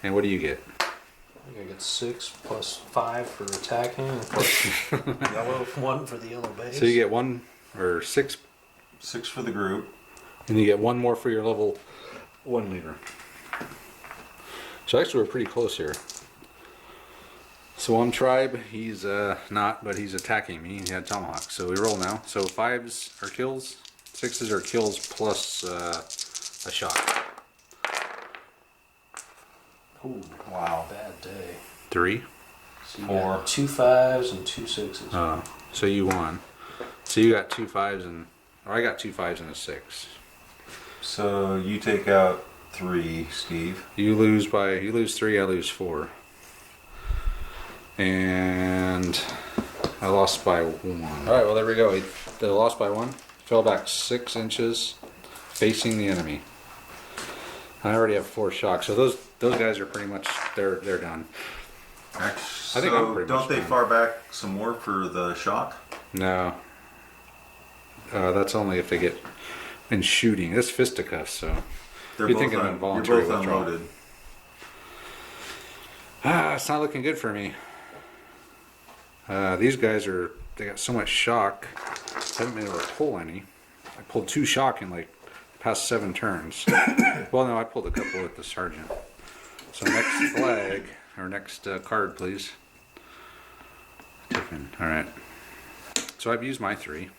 Speaker 4: And what do you get?
Speaker 3: I think I get 6 plus 5 for attacking, and plus yellow 1 for the yellow base.
Speaker 4: So you get 1 or 6,
Speaker 2: 6 for the group.
Speaker 4: and you get 1 more for your level 1 leader. So actually we're pretty close here. So I'm tribe, he's not, but he's attacking me. He had tomahawk. So we roll now. So 5s are kills, 6s are kills plus a shot.
Speaker 3: Ooh,
Speaker 2: Wow.
Speaker 3: bad day.
Speaker 4: 3.
Speaker 3: So you
Speaker 2: 4.
Speaker 3: got 2 5s and 2 6s.
Speaker 4: So you won. So you got 2 5s and, or I got 2 5s and a 6.
Speaker 2: So you take out 3, Steve.
Speaker 4: You lose 3, I lose 4. And I lost by 1. Alright, well there we go. They lost by 1. fell back 6 inches, facing the enemy. I already have 4 shocks, so those guys are pretty much they're done. I think I'm pretty
Speaker 2: don't
Speaker 4: much
Speaker 2: they
Speaker 4: done.
Speaker 2: far back some more for the shock?
Speaker 4: No, that's only if they get in shooting. It's fisticuffs, so
Speaker 2: They're
Speaker 4: you're
Speaker 2: both
Speaker 4: thinking
Speaker 2: you're
Speaker 4: involuntary
Speaker 2: both
Speaker 4: withdrawal.
Speaker 2: unloaded.
Speaker 4: It's not looking good for me. These guys they got so much shock. I haven't been able to pull any. I pulled 2 shock in like the past 7 turns. Well, no, I pulled a couple with the sergeant. So next flag, or next card, please. Tiffin. All right. So I've used my 3.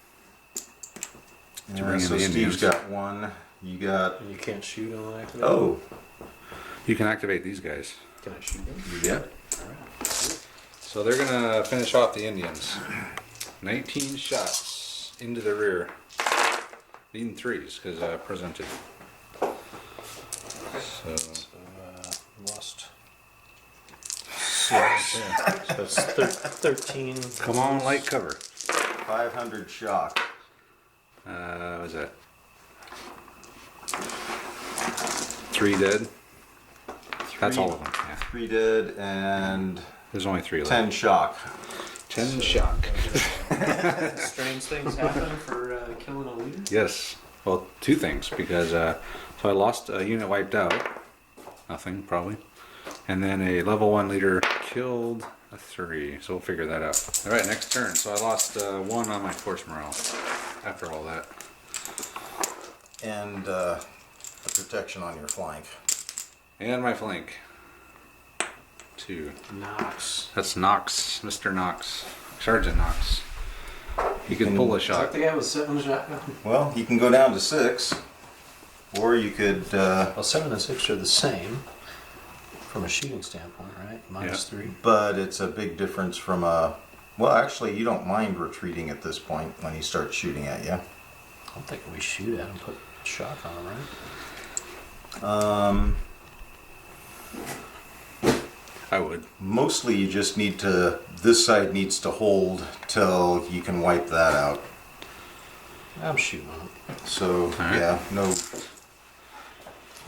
Speaker 4: To bring in
Speaker 2: So
Speaker 4: the
Speaker 2: Steve's
Speaker 4: Indians.
Speaker 2: got 1. You got.
Speaker 3: And you can't shoot on activate?
Speaker 2: Oh,
Speaker 4: You can activate these guys.
Speaker 3: Can I shoot them?
Speaker 4: Yeah.
Speaker 3: Alright.
Speaker 4: So they're gonna finish off the Indians. 19 shots into the rear. Needing 3s because presented. So
Speaker 3: Lost 6. Yeah. So it's 13.
Speaker 4: come on, light cover.
Speaker 2: 500 shock.
Speaker 4: What was that? 3 dead. That's all of them. Yeah.
Speaker 2: 3 dead and
Speaker 4: There's only 3 left.
Speaker 2: 10 shock.
Speaker 4: 10 shock.
Speaker 3: Strange things happen for killing a leader?
Speaker 4: Yes. Well, 2 things because so I lost a unit wiped out. Nothing probably. And then a level 1 leader killed a 3. So we'll figure that out. All right, next turn. So I lost 1 on my force morale after all that.
Speaker 2: And a protection on your flank.
Speaker 4: And my flank. 2.
Speaker 3: Knox.
Speaker 4: That's Knox, Mr. Knox, Sergeant Knox. He can pull a
Speaker 3: Is that
Speaker 4: shot.
Speaker 3: the guy with 7 shotgun?
Speaker 2: Well, you can go down to 6. Or you could.
Speaker 3: Well, 7 and 6 are the same from a shooting standpoint, right? Minus 3.
Speaker 2: But it's a big difference from a. Well, actually, you don't mind retreating at this point when he starts shooting at you.
Speaker 3: I don't think we shoot at him, put shock on him, right?
Speaker 4: I would.
Speaker 2: Mostly, you just need to. This side needs to hold till you can wipe that out.
Speaker 3: I'm shooting on him.
Speaker 2: So
Speaker 4: right.
Speaker 2: yeah, no.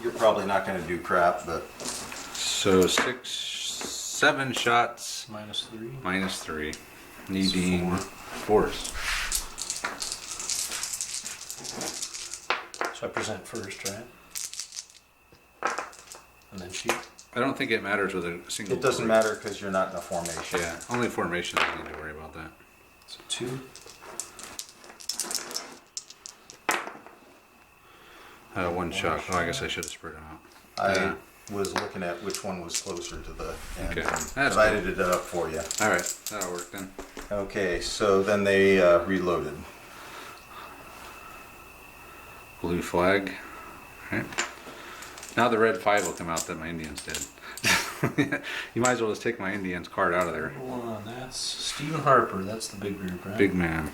Speaker 2: You're probably not going to do crap, but
Speaker 4: So 7 shots,
Speaker 3: Minus 3.
Speaker 4: minus 3, needing 4s.
Speaker 3: So I present first, right? And then shoot.
Speaker 4: I don't think it matters with a single.
Speaker 2: it doesn't
Speaker 4: bullet.
Speaker 2: matter because you're not in a formation.
Speaker 4: Yeah, only formations I need to worry about that.
Speaker 3: So 2.
Speaker 4: 1 shock. Oh, I guess I should have spread them out.
Speaker 2: I
Speaker 4: Yeah.
Speaker 2: was looking at which one was closer to the end.
Speaker 4: Okay.
Speaker 2: and
Speaker 4: That's
Speaker 2: divided it up for you.
Speaker 4: All right, that'll work then.
Speaker 2: Okay, so then they reloaded.
Speaker 4: Blue flag. All right. Now the red 5 will come out that my Indians did. You might as well just take my Indians card out of there.
Speaker 3: Hold on, that's Stephen Harper. That's the big group, right?
Speaker 4: Big man.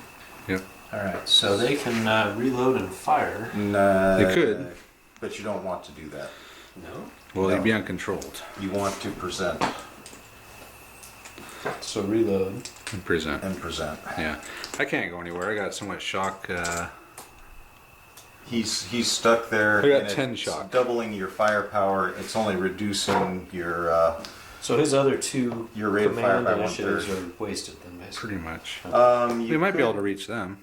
Speaker 4: Yep.
Speaker 3: All right, so they can reload and fire.
Speaker 2: No,
Speaker 4: They could.
Speaker 2: but you don't want to do that.
Speaker 3: No.
Speaker 4: Well,
Speaker 2: No.
Speaker 4: they'd be uncontrolled.
Speaker 2: You want to present
Speaker 3: So reload.
Speaker 4: And present.
Speaker 2: and present.
Speaker 4: Yeah. I can't go anywhere. I got so much shock.
Speaker 2: He's stuck there.
Speaker 4: I got
Speaker 2: and
Speaker 4: 10
Speaker 2: it's
Speaker 4: shock.
Speaker 2: Doubling your firepower. It's only reducing your.
Speaker 3: So his other 2
Speaker 2: Your rate of fire
Speaker 3: command
Speaker 2: by
Speaker 3: initiatives
Speaker 2: 1/3.
Speaker 3: are wasted then, basically.
Speaker 4: Pretty much.
Speaker 2: You
Speaker 4: We might be
Speaker 2: could-
Speaker 4: able to reach them.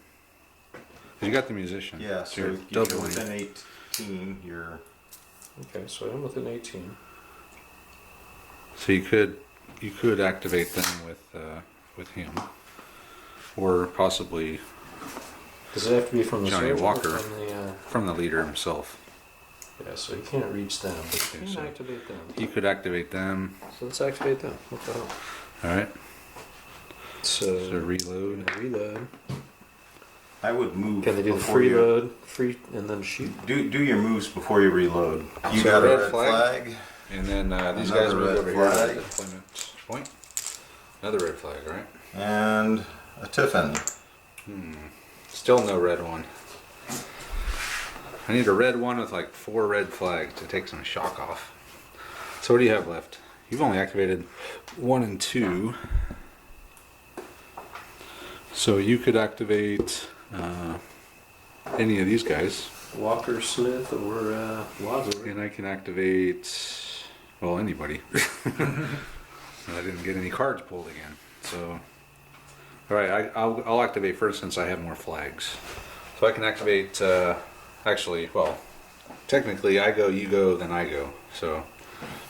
Speaker 4: 'Cause you got the musician.
Speaker 2: Yeah, so
Speaker 4: you're
Speaker 2: you go
Speaker 4: doubling.
Speaker 2: within 18. You're.
Speaker 3: Okay, so I'm within 18.
Speaker 4: So you could activate them with him, or possibly
Speaker 3: Does it have to be from the
Speaker 4: Johnny
Speaker 3: sergeant or
Speaker 4: Walker.
Speaker 3: From the,
Speaker 4: from the leader himself.
Speaker 3: yeah, so you can't reach them, but you
Speaker 4: Okay,
Speaker 3: can
Speaker 4: so-
Speaker 3: activate them.
Speaker 4: He could activate them.
Speaker 3: So let's activate them. What the hell?
Speaker 4: All right.
Speaker 3: So,
Speaker 4: So reload.
Speaker 3: reload.
Speaker 2: I would move.
Speaker 3: Can they do the
Speaker 2: before you-
Speaker 3: freeload, free, and then shoot?
Speaker 2: Do your moves before you reload. You
Speaker 4: So
Speaker 2: got a
Speaker 4: red
Speaker 2: red
Speaker 4: flag?
Speaker 2: flag.
Speaker 4: And then these
Speaker 2: Another
Speaker 4: guys move
Speaker 2: red
Speaker 4: over here to
Speaker 2: flag.
Speaker 4: the deployment point. Another red flag, right?
Speaker 2: And a Tiffin.
Speaker 4: Still no red one. I need a red one with like 4 red flags to take some shock off. So what do you have left? You've only activated 1 and 2. So you could activate any of these guys.
Speaker 3: Walker, Smith, or Wadsworth.
Speaker 4: And I can activate, well, anybody. And I didn't get any cards pulled again. So, all right, I'll activate first since I have more flags. So I can activate, actually, well, technically I go, you go, then I go. So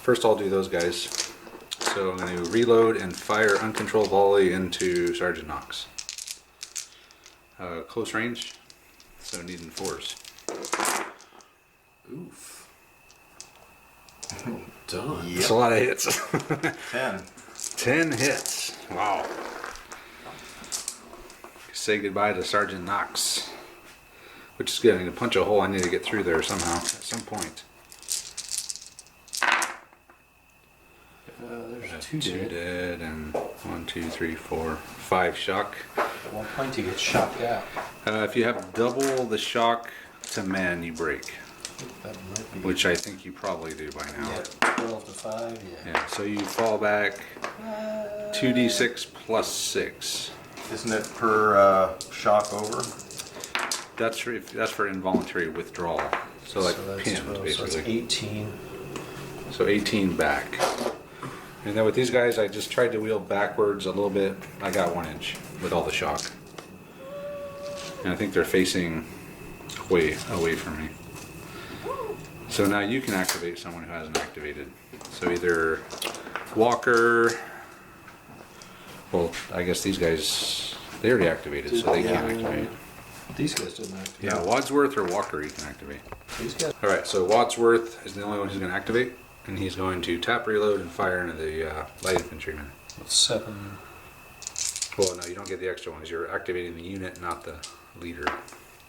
Speaker 4: first I'll do those guys. So I'm going to reload and fire uncontrolled volley into Sergeant Knox. Close range, so needing force.
Speaker 3: Oof. Done.
Speaker 2: Yep.
Speaker 4: That's a lot of hits.
Speaker 2: 10.
Speaker 4: 10 hits. Wow. Say goodbye to Sergeant Knox. Which is good. I need to punch a hole. I need to get through there somehow at some point.
Speaker 3: There's two
Speaker 4: Two
Speaker 3: dead.
Speaker 4: dead and 1, 2, 3, 4, 5 shock.
Speaker 3: At one point you get shocked out.
Speaker 4: If you have double the shock to men, you break.
Speaker 3: That might be.
Speaker 4: Which I think you probably do by now.
Speaker 3: Yeah, 12 to 5, yeah.
Speaker 4: Yeah, so you fall back 2d6 plus 6.
Speaker 2: Isn't it per shock over?
Speaker 4: That's for involuntary withdrawal. So like
Speaker 3: that's
Speaker 4: pinned,
Speaker 3: 12,
Speaker 4: basically.
Speaker 3: So it's 18.
Speaker 4: So 18 back. And then with these guys, I just tried to wheel backwards a little bit. I got 1 inch with all the shock. And I think they're facing way away from me. So now you can activate someone who hasn't activated. So either Walker, well, I guess these guys, they already activated, so they can't activate.
Speaker 3: These guys didn't activate.
Speaker 4: Yeah, Wadsworth or Walker you can activate.
Speaker 3: These guys.
Speaker 4: All right, so Wadsworth is the only one who's going to activate, and he's going to tap, reload, and fire into the light infantryman.
Speaker 3: What's 7?
Speaker 4: Well, no, you don't get the extra ones. You're activating the unit, not the leader.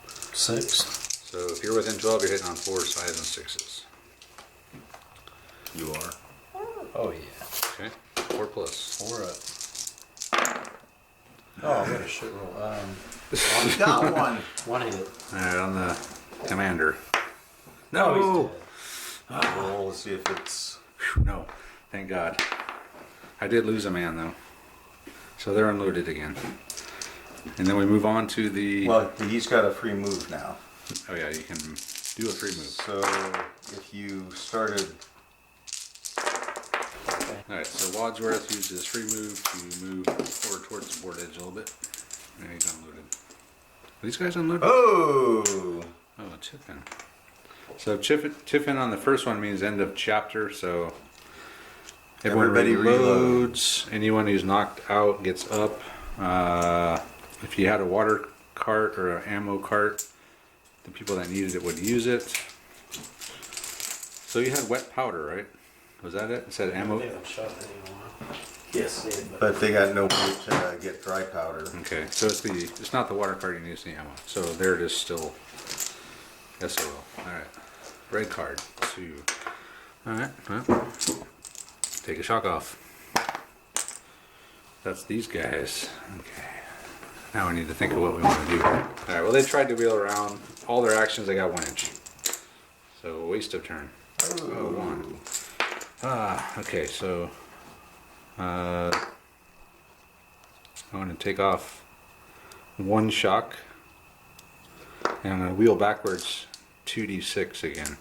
Speaker 3: 6.
Speaker 4: So if you're within 12, you're hitting on 4s, 5s, and 6s.
Speaker 2: You are.
Speaker 3: Oh, yeah.
Speaker 4: Okay, 4 plus.
Speaker 3: 4 up. Oh, what a shit roll.
Speaker 2: You got one.
Speaker 3: 1 hit.
Speaker 4: All right, on the commander.
Speaker 3: No!
Speaker 2: Roll to see if it's.
Speaker 4: Whew, no, thank God. I did lose a man though, so they're unloaded again. And then we move on to the.
Speaker 2: Well, he's got a free move now.
Speaker 4: Oh yeah, you can do a free move.
Speaker 2: So if you started.
Speaker 4: All right, so Wadsworth uses his free move to move forward towards the board edge a little bit. And he's unloaded. Are these guys unloaded?
Speaker 2: Oh!
Speaker 4: Oh, Tiffin. So Tiffin on the first one means end of chapter, so everyone
Speaker 2: Everybody
Speaker 4: reloads. Anyone who's knocked out gets up. If you had a water cart or an ammo cart, the people that needed it would use it. So you had wet powder, right? Was that it? It said ammo?
Speaker 3: They haven't shot anyone. Yes, they did.
Speaker 2: But they got no way to get dry powder.
Speaker 4: Okay, so it's not the water cart you need, it's the ammo. So there it is still. SOL. Alright. Red card. 2. Alright, well. Take a shock off. That's these guys. Okay. Now we need to think of what we want to do. Alright, well they tried to wheel around. All their actions they got 1 inch. So waste of turn. Oh, 1. Okay, so I'm going to take off 1 shock. And I'm going to wheel backwards 2d6 again.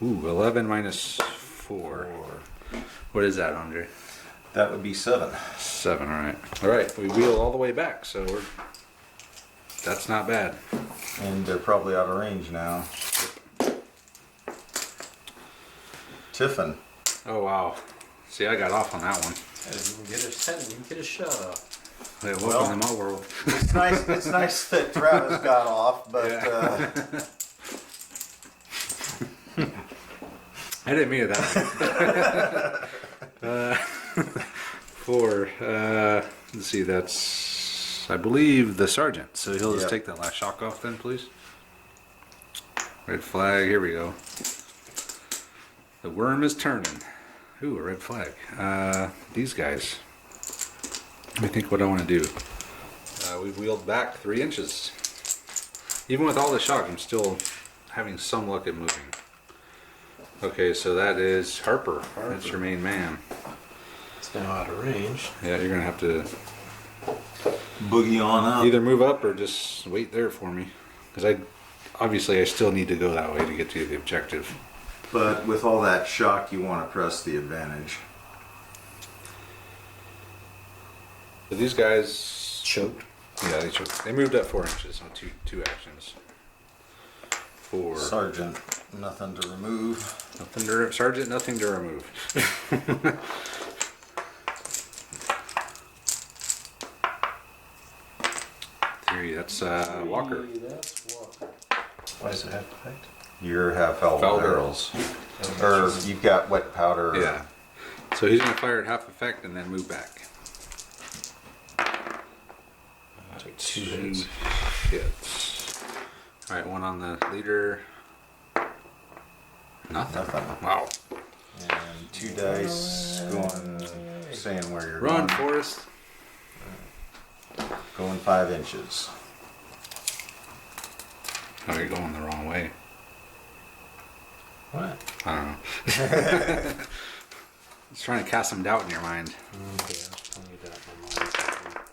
Speaker 4: Ooh, 11 minus 4. What is that, Andre?
Speaker 2: That would be 7.
Speaker 4: 7, alright. Alright, we wheel all the way back, so that's not bad.
Speaker 2: And they're probably out of range now. Tiffin.
Speaker 4: Oh, wow. See, I got off on that one.
Speaker 3: I didn't even get a shot off.
Speaker 4: Hey, welcome
Speaker 2: Well,
Speaker 4: to my world.
Speaker 2: It's nice. It's nice that Travis got off, but
Speaker 4: I didn't mean it that way. 4. Let's see, that's, I believe, the sergeant. So he'll just
Speaker 2: Yep.
Speaker 4: take that last shock off then, please. Red flag, here we go. The worm is turning. Ooh, a red flag. These guys. Let me think what I want to do. We've wheeled back 3 inches. Even with all the shock, I'm still having some luck at moving. Okay, so that is Harper. That's your main man.
Speaker 3: It's now out of range.
Speaker 4: Yeah, you're gonna have to
Speaker 2: boogie on up.
Speaker 4: Either move up or just wait there for me, because I still need to go that way to get to the objective.
Speaker 2: But with all that shock, you want to press the advantage.
Speaker 4: But these guys choked. Yeah, they choked. They moved up 4 inches on two actions. 4.
Speaker 2: Sergeant, nothing to remove.
Speaker 4: Sergeant, nothing to remove. 3. That's Walker.
Speaker 3: That's Walker. Why does it have effect?
Speaker 2: You have foul barrels. Or you've got wet powder.
Speaker 4: Yeah. So he's gonna fire at half effect and then move back.
Speaker 3: Take
Speaker 4: 2
Speaker 3: 2
Speaker 4: hits. All right, 1 on the leader. Nothing. Wow.
Speaker 2: And 2 dice going, saying where you're
Speaker 4: Run,
Speaker 2: going.
Speaker 4: Forrest.
Speaker 2: Going 5 inches.
Speaker 4: Oh, you're going the wrong way.
Speaker 3: What?
Speaker 4: I don't know. It's trying to cast some doubt in your mind.
Speaker 3: Okay, I was telling you that in my mind.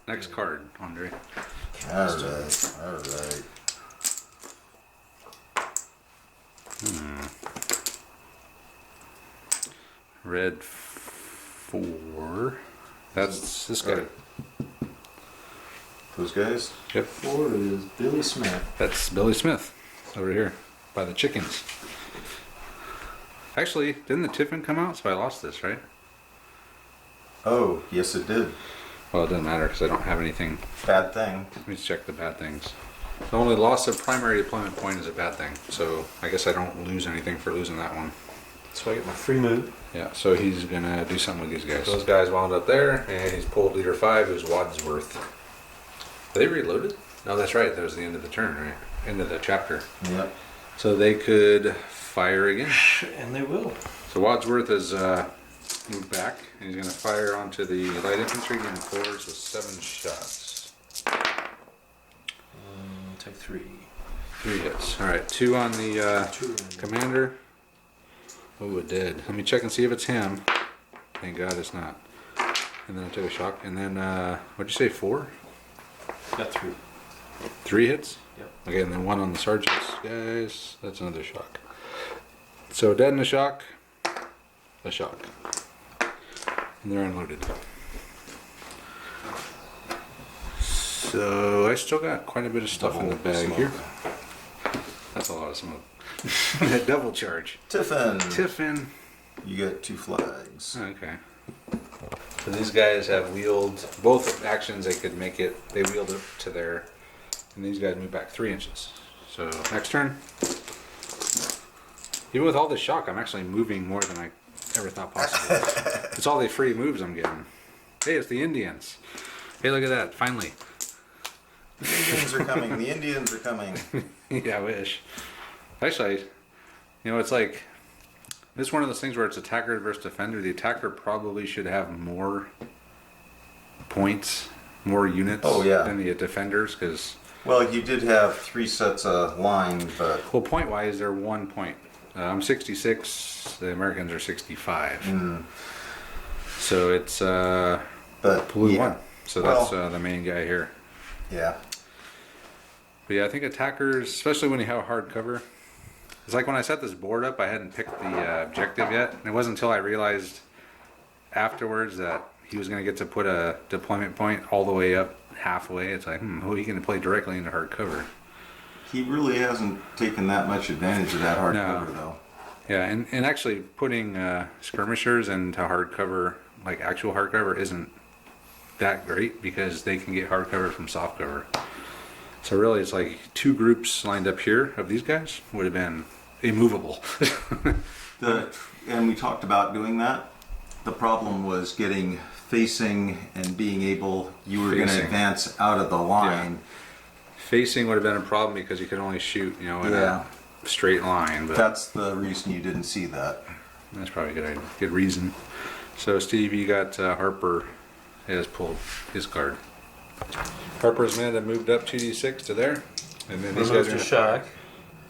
Speaker 4: Next card, Andre.
Speaker 2: Alright, alright.
Speaker 4: Red 4. That's this guy.
Speaker 2: Those guys?
Speaker 4: Yep.
Speaker 3: 4 is Billy Smith.
Speaker 4: That's Billy Smith over here by the chickens. Actually, didn't the Tiffin come out? So I lost this, right?
Speaker 2: Oh, yes it did.
Speaker 4: Well, it doesn't matter because I don't have anything.
Speaker 2: Bad thing.
Speaker 4: Let me check the bad things. The only loss of primary deployment point is a bad thing. So I guess I don't lose anything for losing that one.
Speaker 3: So I get my free move.
Speaker 4: Yeah, so he's gonna do something with these guys. Those guys wound up there, and he's pulled leader 5, who's Wadsworth. Are they reloaded? No, that's right. That was the end of the turn, right? End of the chapter.
Speaker 2: Yep.
Speaker 4: So they could fire again.
Speaker 3: And they will.
Speaker 4: So Wadsworth has moved back, and he's gonna fire onto the light infantry in 4s with 7 shots.
Speaker 3: Take 3.
Speaker 4: 3 hits. All right, 2 on the
Speaker 3: 2.
Speaker 4: commander. Oh, it did. Let me check and see if it's him. Thank God it's not. And then I took a shock. And then, what'd you say, 4?
Speaker 3: Got 3.
Speaker 4: 3 hits?
Speaker 3: Yep.
Speaker 4: Okay, and then 1 on the sergeants, guys. That's another shock. So dead in a shock. A shock. And they're unloaded. So I still got quite a bit of stuff in the bag here. That's a lot of smoke. That double charge.
Speaker 2: Tiffin. You get 2 flags.
Speaker 4: Okay. So these guys have wheeled both actions. They could make it. They wheeled it to there, and these guys move back 3 inches. So next turn. Even with all this shock, I'm actually moving more than I ever thought possible. It's all the free moves I'm getting. Hey, it's the Indians. Hey, look at that! Finally.
Speaker 2: The Indians are coming. The Indians are coming.
Speaker 4: Yeah, I wish. Actually, it's like this is one of those things where it's attacker versus defender. The attacker probably should have more points, more units than the defenders, because
Speaker 2: Well, you did have 3 sets of line, but
Speaker 4: point wise, they're 1 point. I'm 66. The Americans are 65. So it's
Speaker 2: but
Speaker 4: blue
Speaker 2: yeah.
Speaker 4: 1. So that's the main guy here.
Speaker 2: Yeah.
Speaker 4: But yeah, I think attackers, especially when you have a hard cover. It's like when I set this board up, I hadn't picked the objective yet. And it wasn't until I realized afterwards that he was going to get to put a deployment point all the way up halfway. It's like, he can play directly into hard cover.
Speaker 2: He really hasn't taken that much advantage of that hard
Speaker 4: No.
Speaker 2: cover, though.
Speaker 4: Yeah, and actually putting skirmishers into hard cover, like actual hard cover, isn't that great because they can get hard cover from soft cover. So really, it's like 2 groups lined up here of these guys would have been immovable.
Speaker 2: And we talked about doing that. The problem was getting facing and being able. You were going to
Speaker 4: Facing.
Speaker 2: advance out of the line.
Speaker 4: Facing would have been a problem because you could only shoot, in a straight line. But
Speaker 2: That's the reason you didn't see that.
Speaker 4: that's probably a good reason. So Steve, you got Harper has pulled his card. Harper's men have moved up 2d6 to there, and then these guys are
Speaker 3: Removed
Speaker 4: going
Speaker 3: a
Speaker 4: to
Speaker 3: shock.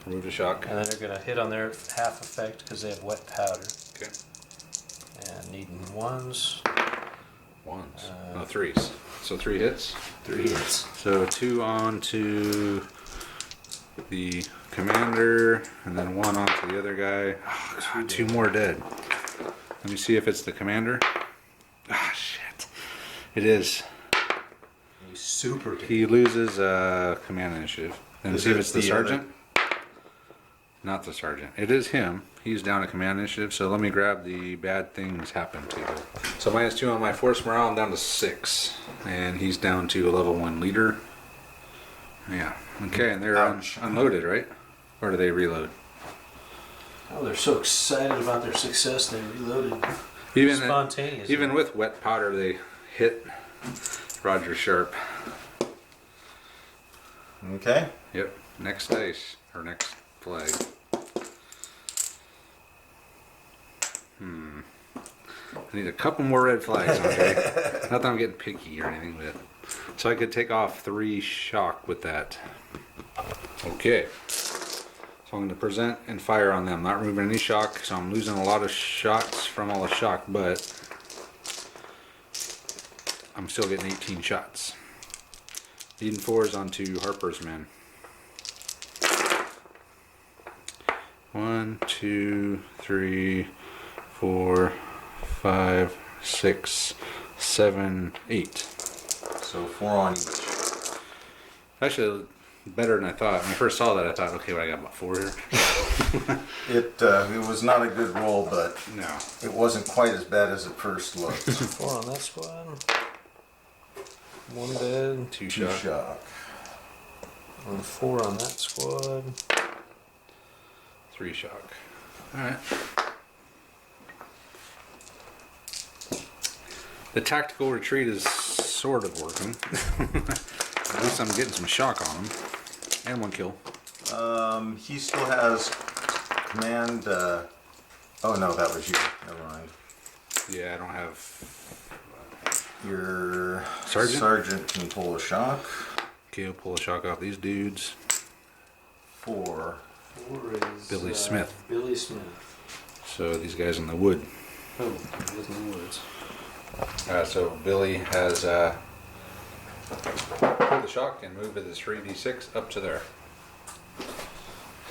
Speaker 4: remove the shock.
Speaker 3: And then they're going to hit on their half effect because they have wet powder.
Speaker 4: Okay.
Speaker 3: And needing 1s.
Speaker 4: 1s. No, 3s. So 3 hits.
Speaker 3: 3 hits.
Speaker 4: So 2 on to the commander, and then 1 on to the other guy. Oh, God, 2 more dead. Let me see if it's the commander. Ah, shit. It is.
Speaker 3: He's super dead.
Speaker 4: He loses command initiative. And
Speaker 2: Is
Speaker 4: see if
Speaker 2: it
Speaker 4: it's the
Speaker 2: the
Speaker 4: sergeant. Not the sergeant. It is him. He's down at command initiative. So let me grab the bad things happen table. So -2 on my force morale. I'm down to 6, and he's down to a level 1 leader. Yeah. Okay, and they're
Speaker 2: Ouch.
Speaker 4: unloaded, right? Or do they reload?
Speaker 3: Oh, they're so excited about their success, they reloaded.
Speaker 4: Even
Speaker 3: Spontaneous.
Speaker 4: even with wet powder, they hit Roger Sharp.
Speaker 2: Okay.
Speaker 4: Yep. Next dice or next flag. I need a couple more red flags, okay? Not that I'm getting picky or anything, but so I could take off 3 shock with that. Okay. So I'm going to present and fire on them. Not removing any shock, so I'm losing a lot of shots from all the shock, but I'm still getting 18 shots. Eden 4s onto Harper's men. 1, 2, 3, 4, 5, 6, 7, 8.
Speaker 2: So 4 on each.
Speaker 4: Actually, better than I thought. When I first saw that, I thought, okay, well, I got about 4 here.
Speaker 2: It was not a good roll, but
Speaker 4: No.
Speaker 2: it wasn't quite as bad as it first looked.
Speaker 3: 4 on that squad. 1 dead.
Speaker 4: 2
Speaker 2: 2
Speaker 4: shot.
Speaker 2: shock.
Speaker 3: And 4 on that squad.
Speaker 4: 3 shock. Alright. The tactical retreat is sort of working. At least I'm getting some shock on him. And 1 kill.
Speaker 2: He still has command. Oh no, that was you. Never mind.
Speaker 4: Yeah, I don't have...
Speaker 2: Your
Speaker 4: Sergeant?
Speaker 2: can pull a shock.
Speaker 4: Okay, I'll pull a shock off these dudes.
Speaker 2: 4.
Speaker 3: 4 is
Speaker 4: Billy Smith.
Speaker 3: Billy Smith.
Speaker 4: So these guys in the wood.
Speaker 3: Oh, he was in the woods.
Speaker 4: So Billy has pulled the shock and moved his 3d6 up to there.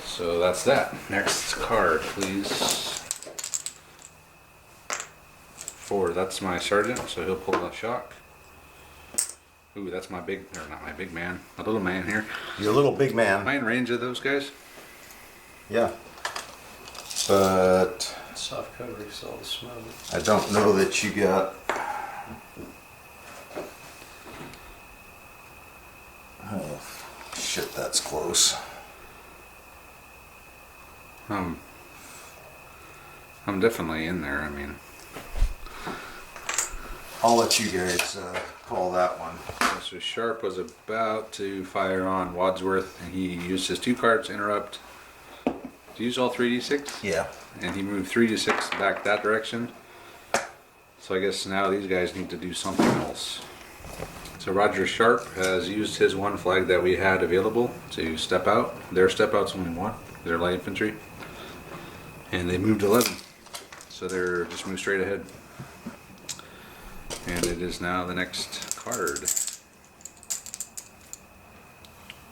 Speaker 4: So that's that. Next card, please. 4, that's my sergeant, so he'll pull the shock. Ooh, that's my big, or not my big man, my little man here.
Speaker 2: Your little big
Speaker 4: Am I
Speaker 2: man.
Speaker 4: in range of those guys?
Speaker 2: Yeah. But
Speaker 3: Soft cover, you saw the smoke.
Speaker 2: I don't know that you got. Oh, shit, that's close.
Speaker 4: I'm definitely in there, I mean.
Speaker 2: I'll let you guys call that one.
Speaker 4: So Sharp was about to fire on Wadsworth, and he used his 2 cards to interrupt. Did you use all 3d6?
Speaker 2: Yeah.
Speaker 4: And he moved 3d6 back that direction. So I guess now these guys need to do something else. So Roger Sharp has used his 1 flag that we had available to step out. Their step out's only 1. They're light infantry. And they moved 11. So they're just moved straight ahead. And it is now the next card.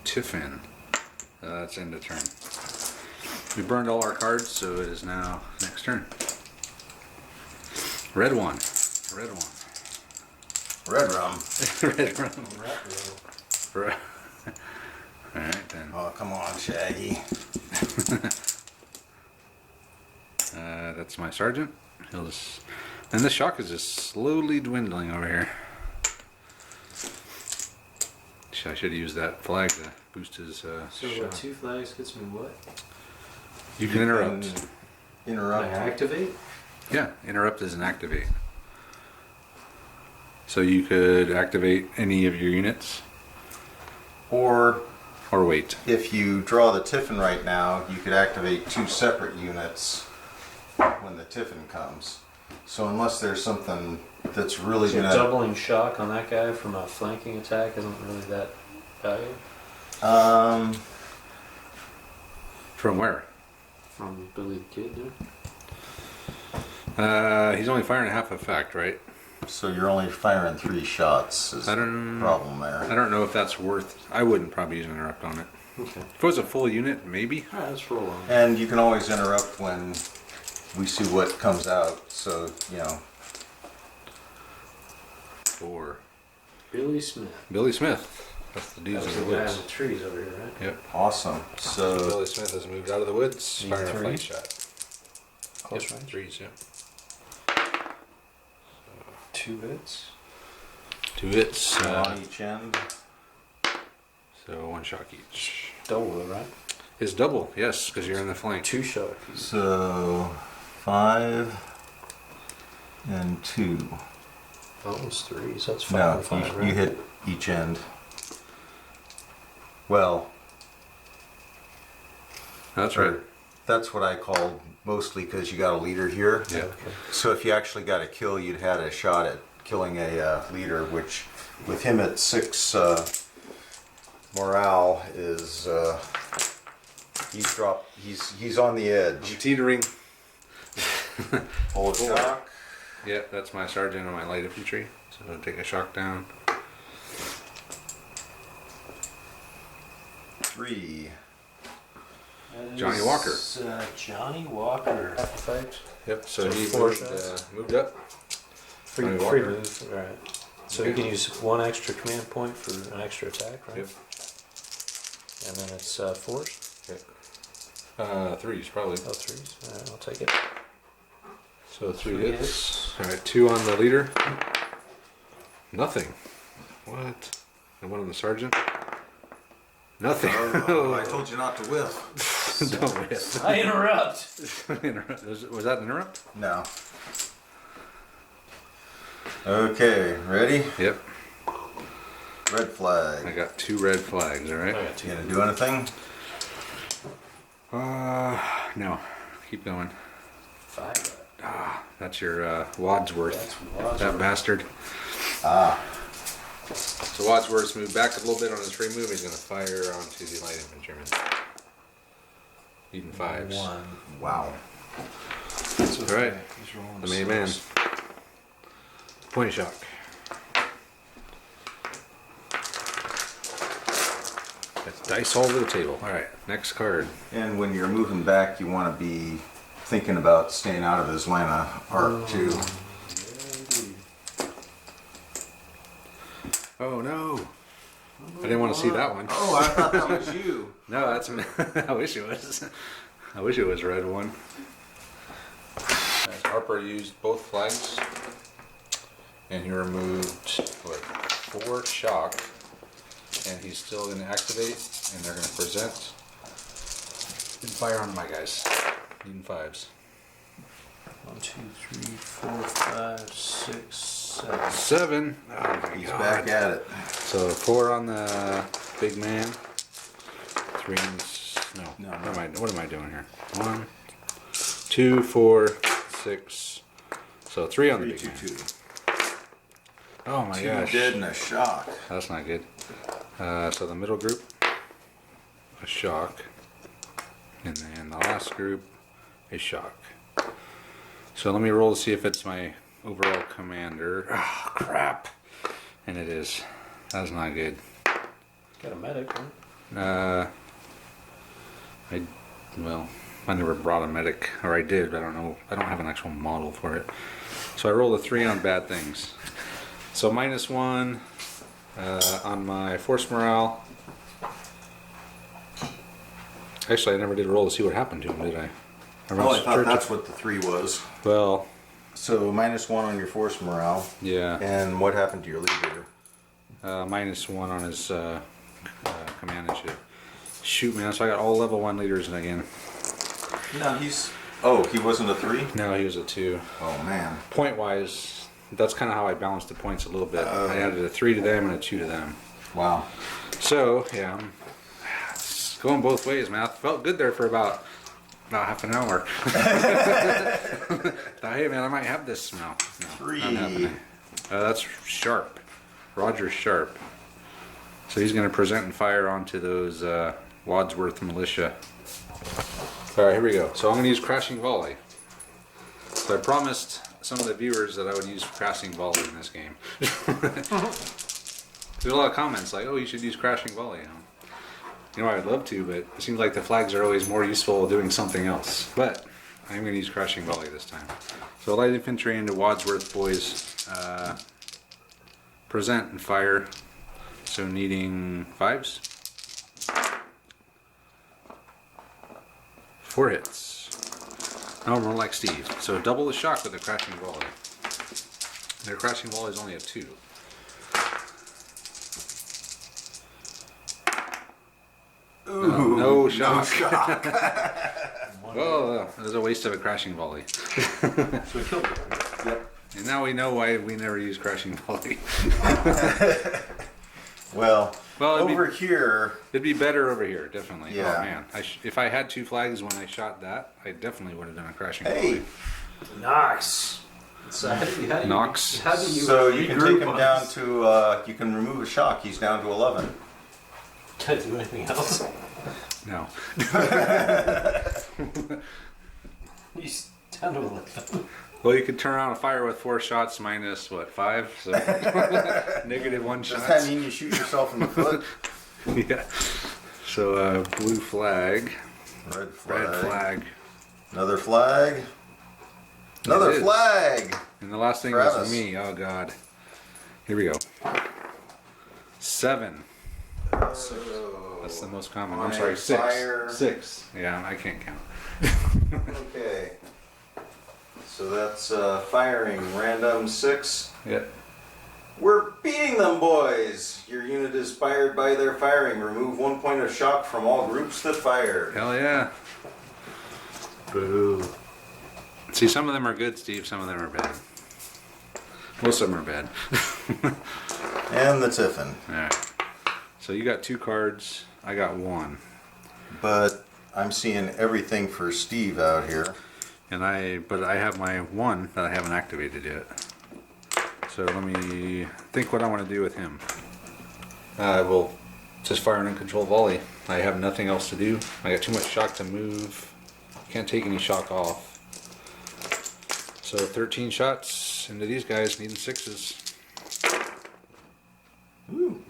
Speaker 4: Tiffin. That's end of turn. We burned all our cards, so it is now next turn. Red 1. Red 1.
Speaker 2: Red rum.
Speaker 4: Red rum. Right. Alright then.
Speaker 2: Oh, come on, Shaggy.
Speaker 4: That's my sergeant. He'll just... And the shock is just slowly dwindling over here. I should have used that flag to boost his
Speaker 3: So
Speaker 4: shock.
Speaker 3: 2 flags gets me what?
Speaker 4: You can interrupt.
Speaker 2: Interrupt.
Speaker 3: I activate?
Speaker 4: Yeah, interrupt is an activate. So you could activate any of your units
Speaker 2: Or
Speaker 4: or wait.
Speaker 2: if you draw the Tiffin right now, you could activate 2 separate units when the Tiffin comes. So unless there's something that's really
Speaker 3: So
Speaker 2: gonna
Speaker 3: doubling shock on that guy from a flanking attack isn't really that valuable
Speaker 4: From where?
Speaker 3: from Billy the Kid, dude.
Speaker 4: He's only firing half effect, right?
Speaker 2: So you're only firing 3 shots. Is
Speaker 4: I
Speaker 2: the
Speaker 4: don't-
Speaker 2: problem
Speaker 4: I
Speaker 2: there.
Speaker 4: don't know if that's worth. I wouldn't probably use an interrupt on it.
Speaker 3: Okay.
Speaker 4: If it was a full unit, maybe.
Speaker 3: All right, let's roll on.
Speaker 2: And you can always interrupt when we see what comes out. So you know.
Speaker 4: 4.
Speaker 3: Billy Smith.
Speaker 4: Billy Smith. That's the dudes
Speaker 3: That's
Speaker 4: in
Speaker 3: the
Speaker 4: the
Speaker 3: guy in
Speaker 4: woods.
Speaker 3: the trees over here, right?
Speaker 4: Yep.
Speaker 2: Awesome. So
Speaker 4: Billy Smith has moved out of the woods.
Speaker 3: Need
Speaker 4: Firing a
Speaker 3: 3?
Speaker 4: flank shot.
Speaker 3: Close
Speaker 4: Yep,
Speaker 3: range.
Speaker 4: 3s, yeah.
Speaker 3: 2 hits.
Speaker 4: 2 hits.
Speaker 2: on each end.
Speaker 4: So 1 shock each.
Speaker 3: Double, though, right?
Speaker 4: Is double, yes, because you're in the flank.
Speaker 3: 2 shot.
Speaker 2: So 5 and 2.
Speaker 3: Almost 3s. That's 5
Speaker 2: No,
Speaker 3: and 5, right?
Speaker 2: you hit each end. Well,
Speaker 4: That's right.
Speaker 2: that's what I called mostly because you got a leader here.
Speaker 4: Yeah.
Speaker 3: Okay.
Speaker 2: So if you actually got a kill, you'd had a shot at killing a leader, which with him at 6 morale is he's on the
Speaker 4: I'm
Speaker 2: edge.
Speaker 4: teetering.
Speaker 2: Hold shock.
Speaker 4: Yep, that's my sergeant on my light infantry. So take a shock down.
Speaker 2: 3.
Speaker 3: That
Speaker 4: Johnny
Speaker 3: is,
Speaker 4: Walker.
Speaker 3: Johnny Walker.
Speaker 4: Yep, so
Speaker 3: So
Speaker 4: he
Speaker 3: 4
Speaker 4: moved,
Speaker 3: shots?
Speaker 4: moved up.
Speaker 3: Free,
Speaker 4: Johnny
Speaker 3: free
Speaker 4: Walker.
Speaker 3: move. All right. So you can use 1 extra command point for an extra attack, right?
Speaker 4: Yep.
Speaker 3: And then it's 4s.
Speaker 4: 3s probably.
Speaker 3: Oh, 3s. All right, I'll take it.
Speaker 4: So 3
Speaker 3: 3
Speaker 4: hits. All right, 2 on the leader. Nothing. What? And 1 on the sergeant. Nothing.
Speaker 2: Oh, I told you not to whiff.
Speaker 4: Don't whiff.
Speaker 3: I interrupt.
Speaker 4: Interrupt. Was that an interrupt?
Speaker 2: No. Okay, ready?
Speaker 4: Yep.
Speaker 2: Red
Speaker 4: I
Speaker 2: flag.
Speaker 4: got 2 red flags. All
Speaker 3: I
Speaker 4: right.
Speaker 3: got 2.
Speaker 2: You gonna do anything?
Speaker 4: No. Keep going.
Speaker 3: 5.
Speaker 4: That's your Wadsworth.
Speaker 3: That's Wadsworth.
Speaker 4: That bastard.
Speaker 2: Ah,
Speaker 4: So Wadsworth's moved back a little bit on his free move. He's going to fire onto the light infantryman. Eating 5s.
Speaker 3: 1.
Speaker 2: wow.
Speaker 3: That's
Speaker 4: All right.
Speaker 3: He's rolling
Speaker 4: The main man. Point shock. That's dice all over the table. All right, next card.
Speaker 2: And when you're moving back, you want to be thinking about staying out of his line of arc too.
Speaker 4: Oh no! I didn't want to see that one.
Speaker 2: Oh, I thought that was you.
Speaker 4: No, that's. I wish it was. I wish it was red one. Harper used both flags, and he removed what 4 shock, and he's still going to activate, and they're going to present. And fire on my guys. Needing 5s.
Speaker 3: 1, 2, 3, 4, 5, 6, 7.
Speaker 4: 7. Oh my
Speaker 2: He's
Speaker 4: god.
Speaker 2: back at it.
Speaker 4: So 4 on the big man. 3 on the no.
Speaker 2: No,
Speaker 4: What am I doing here? 1, 2, 4, 6. So 3 on the
Speaker 2: 3,
Speaker 4: big
Speaker 2: 2,
Speaker 4: man.
Speaker 2: 2.
Speaker 4: Oh my
Speaker 2: 2
Speaker 4: gosh.
Speaker 2: dead and a shock.
Speaker 4: That's not good. So the middle group, a shock. And then the last group, a shock. So let me roll to see if it's my overall commander. Oh, crap. And it is. That's not good.
Speaker 3: Got a medic, right?
Speaker 4: I never brought a medic, or I did, but I don't know. I don't have an actual model for it. So I rolled a 3 on bad things. So -1 on my force morale. Actually, I never did roll to see what happened to him, did I?
Speaker 2: Oh, I thought that's what the 3 was.
Speaker 4: Well,
Speaker 2: So -1 on your force morale.
Speaker 4: yeah.
Speaker 2: And what happened to your leader?
Speaker 4: -1 on his command initiative. Shoot, man. So I got all level 1 leaders again.
Speaker 2: No, oh, he wasn't a 3?
Speaker 4: No, he was a 2.
Speaker 2: Oh, man.
Speaker 4: Point wise, that's kind of how I balanced the points a little bit. I added a 3 to them and a 2 to them.
Speaker 2: Wow.
Speaker 4: So, yeah, it's going both ways, man. I felt good there for about half an hour. Thought, hey, man, I might have this now. No,
Speaker 2: 3.
Speaker 4: not happening. That's Sharp. Roger Sharp. So he's going to present and fire onto those Wadsworth militia. All right, here we go. So I'm going to use Crashing Volley. So I promised some of the viewers that I would use crashing volley in this game. There's a lot of comments like, "Oh, you should use crashing volley." You know, I would love to, but it seems like the flags are always more useful doing something else. But I'm going to use crashing volley this time. So light infantry into Wadsworth boys. Present and fire. So needing 5s. 4 hits. No, more like Steve. So double the shock with the crashing volley. Their crashing volley is only a 2.
Speaker 2: Ooh,
Speaker 4: no shock.
Speaker 2: No shock.
Speaker 4: Well, it was a waste of a crashing volley.
Speaker 3: So we killed it. Right?
Speaker 2: Yep.
Speaker 4: And now we know why we never use crashing volley.
Speaker 2: Well,
Speaker 4: Well,
Speaker 2: over here,
Speaker 4: It'd be better over here, definitely.
Speaker 2: Yeah.
Speaker 4: Oh man, if I had 2 flags when I shot that, I definitely would have done a crashing
Speaker 2: hey,
Speaker 4: volley.
Speaker 3: Nice. So how do you,
Speaker 4: Knox.
Speaker 3: How do you
Speaker 2: so you can take
Speaker 3: regroup
Speaker 2: him
Speaker 3: on
Speaker 2: down
Speaker 3: this?
Speaker 2: to, you can remove a shock. He's down to 11.
Speaker 3: Can I do anything else?
Speaker 4: No.
Speaker 3: He's down to 11.
Speaker 4: Well, you could turn around and fire with 4 shots minus what, 5? So negative 1
Speaker 2: Does
Speaker 4: shot.
Speaker 2: that mean you shoot yourself in the foot?
Speaker 4: Yeah. So blue flag,
Speaker 2: Red flag.
Speaker 4: red flag,
Speaker 2: Another flag. Another
Speaker 4: It is.
Speaker 2: flag.
Speaker 4: and the last thing
Speaker 2: Travis.
Speaker 4: was me. Oh god. Here we go. 7. That's the most common. I'm sorry, 6.
Speaker 2: Fire.
Speaker 4: 6. Yeah, I can't count.
Speaker 2: Okay. So that's firing random 6.
Speaker 4: Yep.
Speaker 2: We're beating them, boys. Your unit is fired by their firing. Remove 1 point of shock from all groups that fired.
Speaker 4: Hell yeah.
Speaker 3: Boo.
Speaker 4: See, some of them are good, Steve. Some of them are bad. Most of them are bad.
Speaker 2: And the Tiffin.
Speaker 4: Alright. So you got 2 cards. I got 1.
Speaker 2: But I'm seeing everything for Steve out here.
Speaker 4: But I have my 1 that I haven't activated yet. So let me think what I want to do with him. I will just fire an uncontrolled volley. I have nothing else to do. I got too much shock to move. Can't take any shock off. So 13 shots into these guys needing 6s.
Speaker 2: Ooh.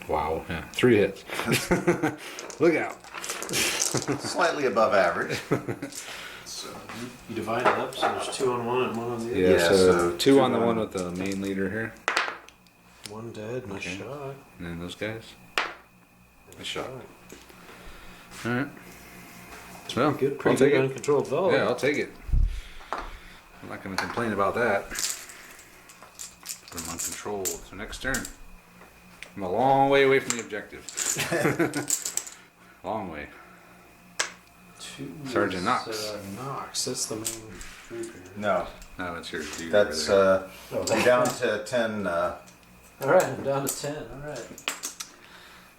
Speaker 4: Wow, yeah, 3 hits. Look out.
Speaker 2: Slightly above average.
Speaker 3: So you divide it up, so there's 2 on one and 1 on the other.
Speaker 4: Yeah,
Speaker 2: Yeah,
Speaker 4: so
Speaker 2: so
Speaker 4: 2 on the
Speaker 2: two
Speaker 4: one
Speaker 2: on-
Speaker 4: with the main leader here.
Speaker 3: 1 dead and
Speaker 4: Okay.
Speaker 3: a shot.
Speaker 4: And then those guys.
Speaker 3: And
Speaker 4: A shot.
Speaker 3: All
Speaker 4: Alright.
Speaker 3: It's
Speaker 4: Well,
Speaker 3: pretty good.
Speaker 4: I'll
Speaker 3: Pretty
Speaker 4: take
Speaker 3: good
Speaker 4: it.
Speaker 3: uncontrolled volley.
Speaker 4: Yeah, I'll take it. I'm not going to complain about that. Put them uncontrolled. So next turn. I'm a long way away from the objective. Long way.
Speaker 3: 2
Speaker 4: Sergeant
Speaker 3: is,
Speaker 4: Knox.
Speaker 3: Knox. That's the main group here.
Speaker 2: No,
Speaker 4: No, that's your dude
Speaker 2: that's
Speaker 4: over there.
Speaker 2: you're down to 10.
Speaker 3: All right, I'm down to 10. All right.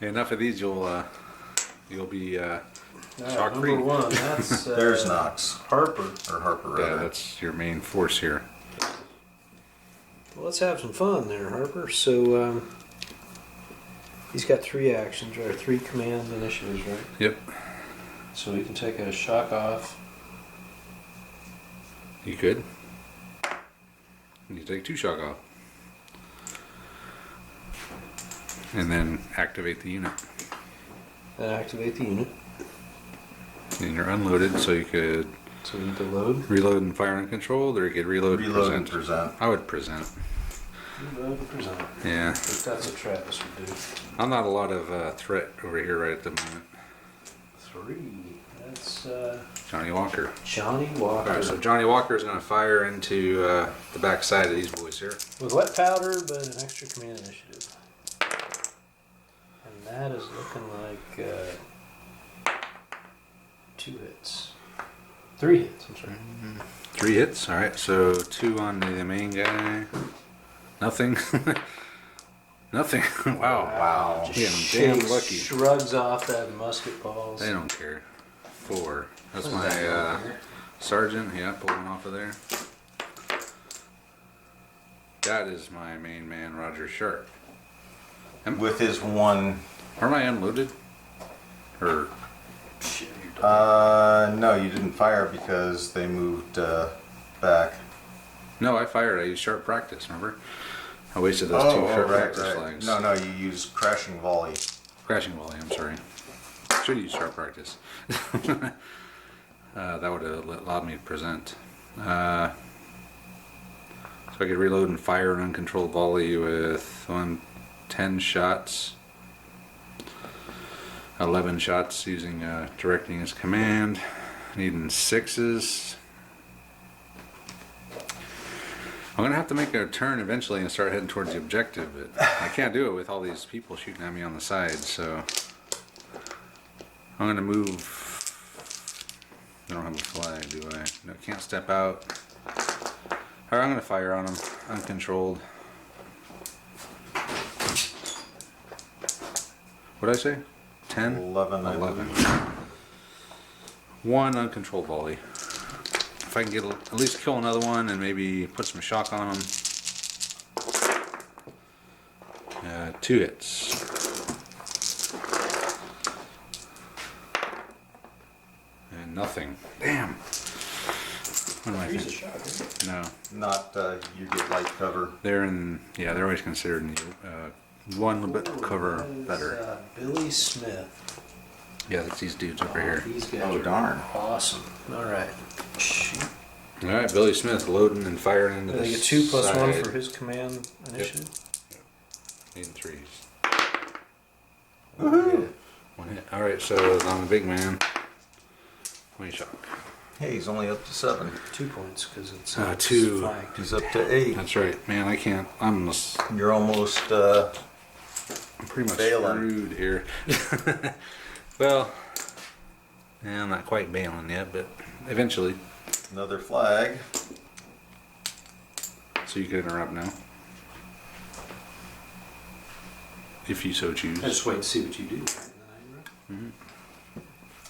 Speaker 4: Yeah, enough of these, you'll be
Speaker 3: All right,
Speaker 4: shock
Speaker 3: number
Speaker 4: free.
Speaker 3: 1. That's
Speaker 2: There's Knox
Speaker 3: Harper.
Speaker 2: or Harper
Speaker 4: Yeah,
Speaker 2: rather.
Speaker 4: that's your main force here.
Speaker 3: Well, let's have some fun there, Harper. So he's got 3 actions, right? 3 command initiatives, right?
Speaker 4: Yep.
Speaker 3: So we can take a shock off.
Speaker 4: You could. You take 2 shock off. And then activate the unit.
Speaker 3: And activate the unit.
Speaker 4: And you're unloaded, so you could
Speaker 3: So we need to load.
Speaker 4: reload and fire uncontrolled, or you could reload,
Speaker 2: Reload and
Speaker 4: present.
Speaker 2: present.
Speaker 4: I would present.
Speaker 3: Reload and present.
Speaker 4: Yeah.
Speaker 3: I think that's what Travis would do.
Speaker 4: I'm not a lot of threat over here right at the moment.
Speaker 3: 3. That's
Speaker 4: Johnny Walker.
Speaker 3: Johnny Walker.
Speaker 4: Alright, so Johnny Walker is going to fire into the back side of these boys here.
Speaker 3: With wet powder, but an extra command initiative. And that is looking like 2 hits. 3 hits, I'm sorry.
Speaker 4: 3 hits. Alright, so 2 on the main guy. Nothing. Nothing. Wow.
Speaker 2: Wow.
Speaker 3: Just
Speaker 4: Yeah, damn
Speaker 3: shakes,
Speaker 4: lucky.
Speaker 3: shrugs off that musket balls.
Speaker 4: They don't care. 4. That's
Speaker 3: What is
Speaker 4: my
Speaker 3: that over here?
Speaker 4: sergeant. Yeah, pulling off of there. That is my main man, Roger Sharp.
Speaker 2: With his 1.
Speaker 4: Aren't I unloaded? Or
Speaker 3: Shit, you're done.
Speaker 2: No, you didn't fire because they moved back.
Speaker 4: No, I fired. I used sharp practice. Remember? I wasted those two sharp practice flags.
Speaker 2: No, you use crashing volley.
Speaker 4: Crashing volley. I'm sorry. Should use sharp practice. That would have allowed me to present. So I could reload and fire an uncontrolled volley with 10 shots. 11 shots using directing as command. Needing 6s. I'm gonna have to make a turn eventually and start heading towards the objective, but I can't do it with all these people shooting at me on the side, so I'm gonna move. I don't have a flag, do I? No, can't step out. Alright, I'm gonna fire on them, uncontrolled. What'd I say? 10?
Speaker 2: 11, I
Speaker 4: 11.
Speaker 2: believe.
Speaker 4: One uncontrolled volley. If I can get at least kill another one and maybe put some shock on them. 2 hits. And nothing. Damn. What am I
Speaker 3: Three's a
Speaker 4: thinking?
Speaker 3: shot, isn't it?
Speaker 4: No.
Speaker 2: Not, you get light cover.
Speaker 4: They're in, yeah, they're always considered in the, one little bit cover
Speaker 3: That is,
Speaker 4: better.
Speaker 3: Billy Smith.
Speaker 4: Yeah, that's these dudes over here.
Speaker 3: These guys
Speaker 2: Oh,
Speaker 3: are
Speaker 2: darn.
Speaker 3: awesome. All right. Shoot.
Speaker 4: Alright, Billy Smith loading and firing into
Speaker 3: They
Speaker 4: the
Speaker 3: get 2 plus 1
Speaker 4: side.
Speaker 3: for his command initiative.
Speaker 4: Needing 3s.
Speaker 2: Woohoo!
Speaker 4: 1 hit. Alright, so I'm the big man. 20 shock.
Speaker 2: Hey, he's only up to 7.
Speaker 3: 2 points because it's
Speaker 4: 2.
Speaker 3: flanked.
Speaker 2: He's up to 8.
Speaker 4: That's right. Man, I can't. I'm
Speaker 2: You're almost,
Speaker 4: pretty much
Speaker 2: bailing.
Speaker 4: screwed here. Well, yeah, I'm not quite bailing yet, but eventually.
Speaker 2: another flag.
Speaker 4: So you can interrupt now. If you so choose.
Speaker 3: I just wait and see what you do.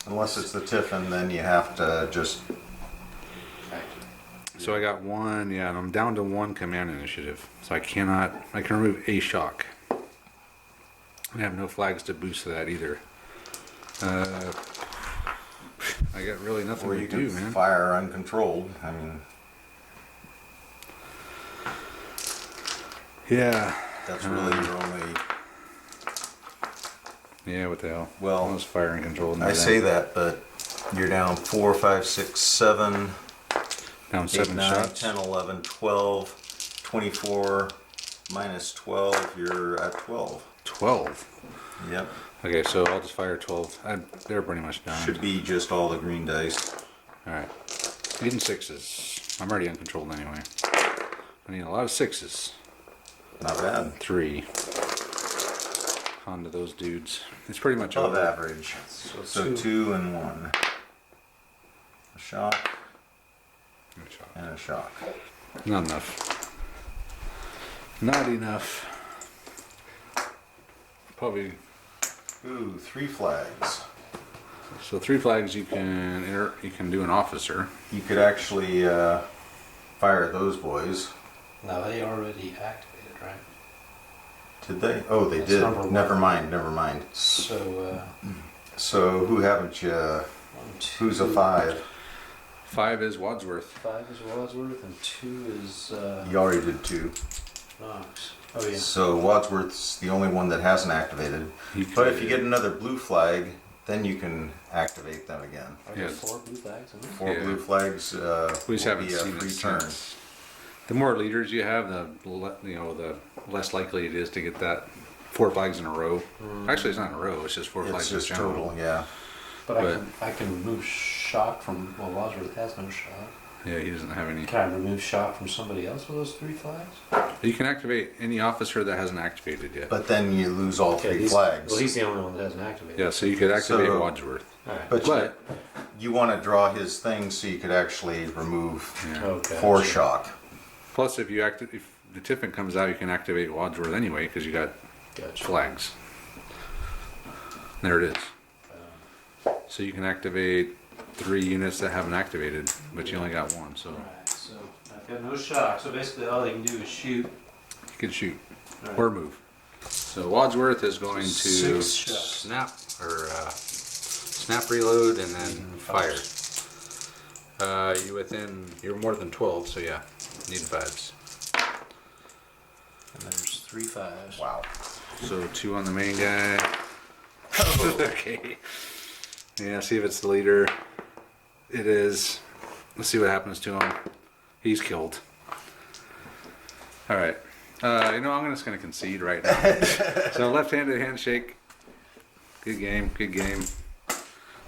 Speaker 2: Unless it's the Tiffin, then you have to just...
Speaker 4: So I got 1, yeah, and I'm down to 1 command initiative. So I can remove a shock. I have no flags to boost that either. I got really nothing
Speaker 2: Or
Speaker 4: to
Speaker 2: you
Speaker 4: do,
Speaker 2: can
Speaker 4: man.
Speaker 2: fire uncontrolled. I mean,
Speaker 4: Yeah.
Speaker 2: that's really your only...
Speaker 4: Yeah, what the hell?
Speaker 2: Well,
Speaker 4: I was firing control.
Speaker 2: I say that, but you're down 4, 5, 6, 7,
Speaker 4: Down
Speaker 2: 8,
Speaker 4: 7
Speaker 2: 9,
Speaker 4: shots.
Speaker 2: 10, 11, 12, 24, minus 12, you're at 12.
Speaker 4: 12.
Speaker 2: Yep.
Speaker 4: Okay, so I'll just fire 12. They're pretty much done.
Speaker 2: Should be just all the green dice.
Speaker 4: Alright. Needing 6s. I'm already uncontrolled anyway. I need a lot of 6s.
Speaker 2: Not bad.
Speaker 4: 3. Onto those dudes. It's pretty much
Speaker 2: Above
Speaker 4: over.
Speaker 2: average. So
Speaker 3: two.
Speaker 2: 2 and 1. A shock
Speaker 4: Good shot.
Speaker 2: and a shock.
Speaker 4: Not enough. Not enough. Probably.
Speaker 2: Ooh, 3 flags.
Speaker 4: So 3 flags you can do an officer.
Speaker 2: You could actually fire those boys.
Speaker 3: Now they already activated, right?
Speaker 2: Did they? Oh, they
Speaker 3: That's
Speaker 2: did.
Speaker 3: number 1.
Speaker 2: Never mind.
Speaker 3: So
Speaker 2: So who haven't you?
Speaker 3: 1, 2.
Speaker 2: Who's a 5?
Speaker 4: 5 is Wadsworth.
Speaker 3: 5 is Wadsworth and 2 is
Speaker 2: You already did 2.
Speaker 3: Knox. Oh yeah.
Speaker 2: So Wadsworth's the only one that hasn't activated.
Speaker 4: He
Speaker 2: But if
Speaker 4: could-
Speaker 2: you get another blue flag, then you can activate them again.
Speaker 3: Are there
Speaker 4: Yeah.
Speaker 3: 4 blue flags in there?
Speaker 2: 4
Speaker 4: Yeah.
Speaker 2: blue flags
Speaker 4: we just
Speaker 2: will
Speaker 4: haven't
Speaker 2: be a
Speaker 4: seen it
Speaker 2: free turn.
Speaker 4: since. The more leaders you have, the less likely it is to get that 4 flags in a row. Actually, it's not in a row. It's just 4
Speaker 2: It's
Speaker 4: flags
Speaker 2: just
Speaker 4: in general.
Speaker 2: total, yeah.
Speaker 3: But
Speaker 4: But-
Speaker 3: I can remove shock from Wadsworth has no shock.
Speaker 4: Yeah, he doesn't have any.
Speaker 3: Can I remove shock from somebody else with those 3 flags?
Speaker 4: You can activate any officer that hasn't activated yet.
Speaker 2: But then you lose all 3
Speaker 3: he's,
Speaker 2: flags.
Speaker 3: Well, he's the only one that hasn't activated.
Speaker 4: Yeah, so you could activate
Speaker 2: So-
Speaker 4: Wadsworth.
Speaker 3: All right.
Speaker 2: But
Speaker 4: But
Speaker 2: you want to draw his thing so you could actually remove
Speaker 4: yeah.
Speaker 3: Okay.
Speaker 2: 4 shock.
Speaker 4: Plus, if the Tiffin comes out, you can activate Wadsworth anyway because you got
Speaker 3: Gotcha.
Speaker 4: flags. There it is. So you can activate 3 units that haven't activated, but you only got 1, so
Speaker 3: Alright, so I've got no shock, so basically all they can do is shoot.
Speaker 4: you can shoot
Speaker 3: Alright.
Speaker 4: or move. So Wadsworth is going to
Speaker 3: 6 shots.
Speaker 4: snap reload and then fire. You're more than 12, so yeah, need 5s.
Speaker 3: And there's 3 5s.
Speaker 2: Wow.
Speaker 4: So 2 on the main guy. Okay. Yeah, see if it's the leader. It is. Let's see what happens to him. He's killed. Alright. I'm just going to concede right now. So left-handed handshake. Good game, good game.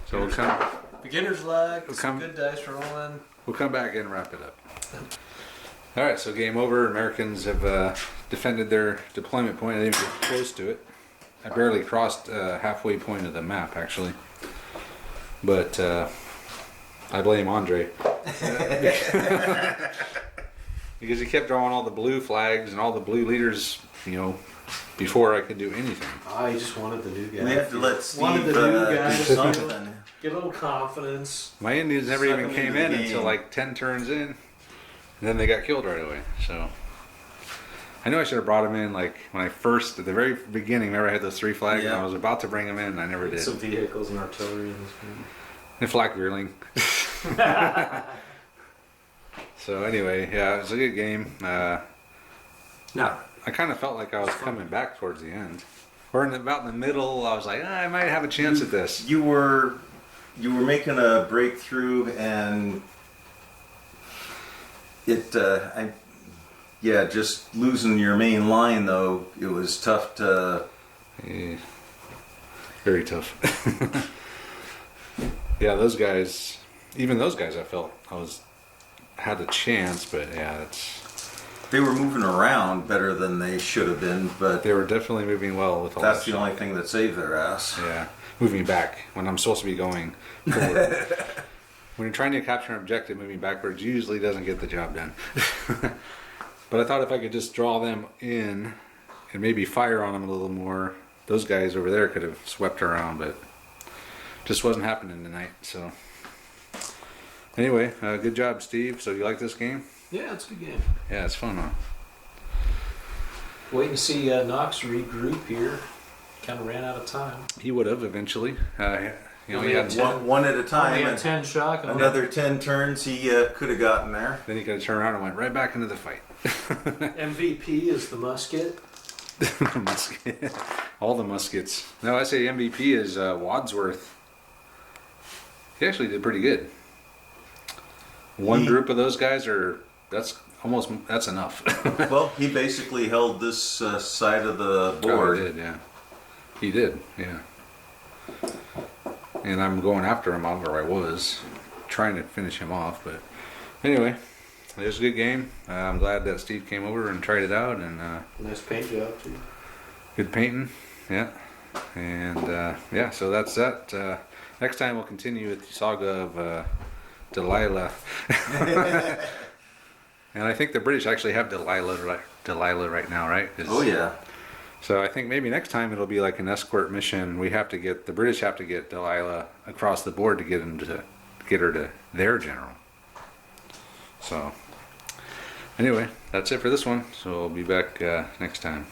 Speaker 4: So we'll come...
Speaker 3: Beginner's luck.
Speaker 4: We'll
Speaker 3: Some
Speaker 4: come-
Speaker 3: good dice rolling.
Speaker 4: We'll come back and wrap it up. All right, so game over. Americans have defended their deployment point. I didn't even get close to it. I barely crossed halfway point of the map, actually. But I blame Andre. Because he kept drawing all the blue flags and all the blue leaders, before I could do anything.
Speaker 3: I just wanted the new guy.
Speaker 2: We have to let Steve
Speaker 3: Wanted the new guy
Speaker 2: do
Speaker 3: to
Speaker 2: something.
Speaker 3: get a little confidence.
Speaker 4: My Indians never
Speaker 2: Suck
Speaker 4: even
Speaker 2: him
Speaker 4: came
Speaker 2: into
Speaker 4: in
Speaker 2: the
Speaker 4: until
Speaker 2: game.
Speaker 4: like 10 turns in. And then they got killed right away. So I know I should have brought them in like when I first, at the very beginning, remember I had those 3 flags and
Speaker 2: Yeah.
Speaker 4: I was about to bring them in and I never did.
Speaker 3: Some vehicles and artillery in this game.
Speaker 4: And flak reeling. So anyway, yeah, it was a good game.
Speaker 3: No.
Speaker 4: I kind of felt like I was coming back towards the end. Or about in the middle, I was like, I might have a chance at this.
Speaker 2: You were making a breakthrough, and just losing your main line though, it was tough to.
Speaker 4: Yeah. Very tough. Yeah, those guys, even those guys, I felt had a chance, but yeah,
Speaker 2: They were moving around better than they should have been, but
Speaker 4: they were definitely moving well with all
Speaker 2: that's
Speaker 4: that
Speaker 2: the only thing that saved their ass.
Speaker 4: Yeah, moving back when I'm supposed to be going forward. When you're trying to capture an objective, moving backwards usually doesn't get the job done. But I thought if I could just draw them in and maybe fire on them a little more, those guys over there could have swept around, but just wasn't happening tonight. So anyway, good job, Steve. So you like this game?
Speaker 3: Yeah, it's a good game.
Speaker 4: Yeah, it's fun, huh?
Speaker 3: Waiting to see Knox regroup here. Kind of ran out of time.
Speaker 4: He would have eventually. He
Speaker 3: Only
Speaker 4: had
Speaker 3: had
Speaker 2: One at a time.
Speaker 3: Only had
Speaker 2: and
Speaker 3: 10 shotgun.
Speaker 2: Another 10 turns, he could have gotten there.
Speaker 4: Then he could have turned around and went right back into the fight.
Speaker 3: MVP is the musket.
Speaker 4: Musket. All the muskets. No, I say MVP is Wadsworth. He actually did pretty good. One
Speaker 2: He-
Speaker 4: group of those guys that's enough.
Speaker 2: Well, he basically held this side of the
Speaker 4: Oh,
Speaker 2: board.
Speaker 4: he did, yeah. He did, yeah. And I'm going after him out where I was, trying to finish him off. But anyway, it was a good game. I'm glad that Steve came over and tried it out, and
Speaker 3: Nice paint job, too.
Speaker 4: good painting, yeah. And yeah, so that's that. Next time we'll continue with the saga of Delilah. And I think the British actually have Delilah right now, right? 'Cause-
Speaker 2: Oh yeah.
Speaker 4: So I think maybe next time it'll be like an escort mission. The British have to get Delilah across the board to get her to their general. So anyway, that's it for this one. So we'll be back next time.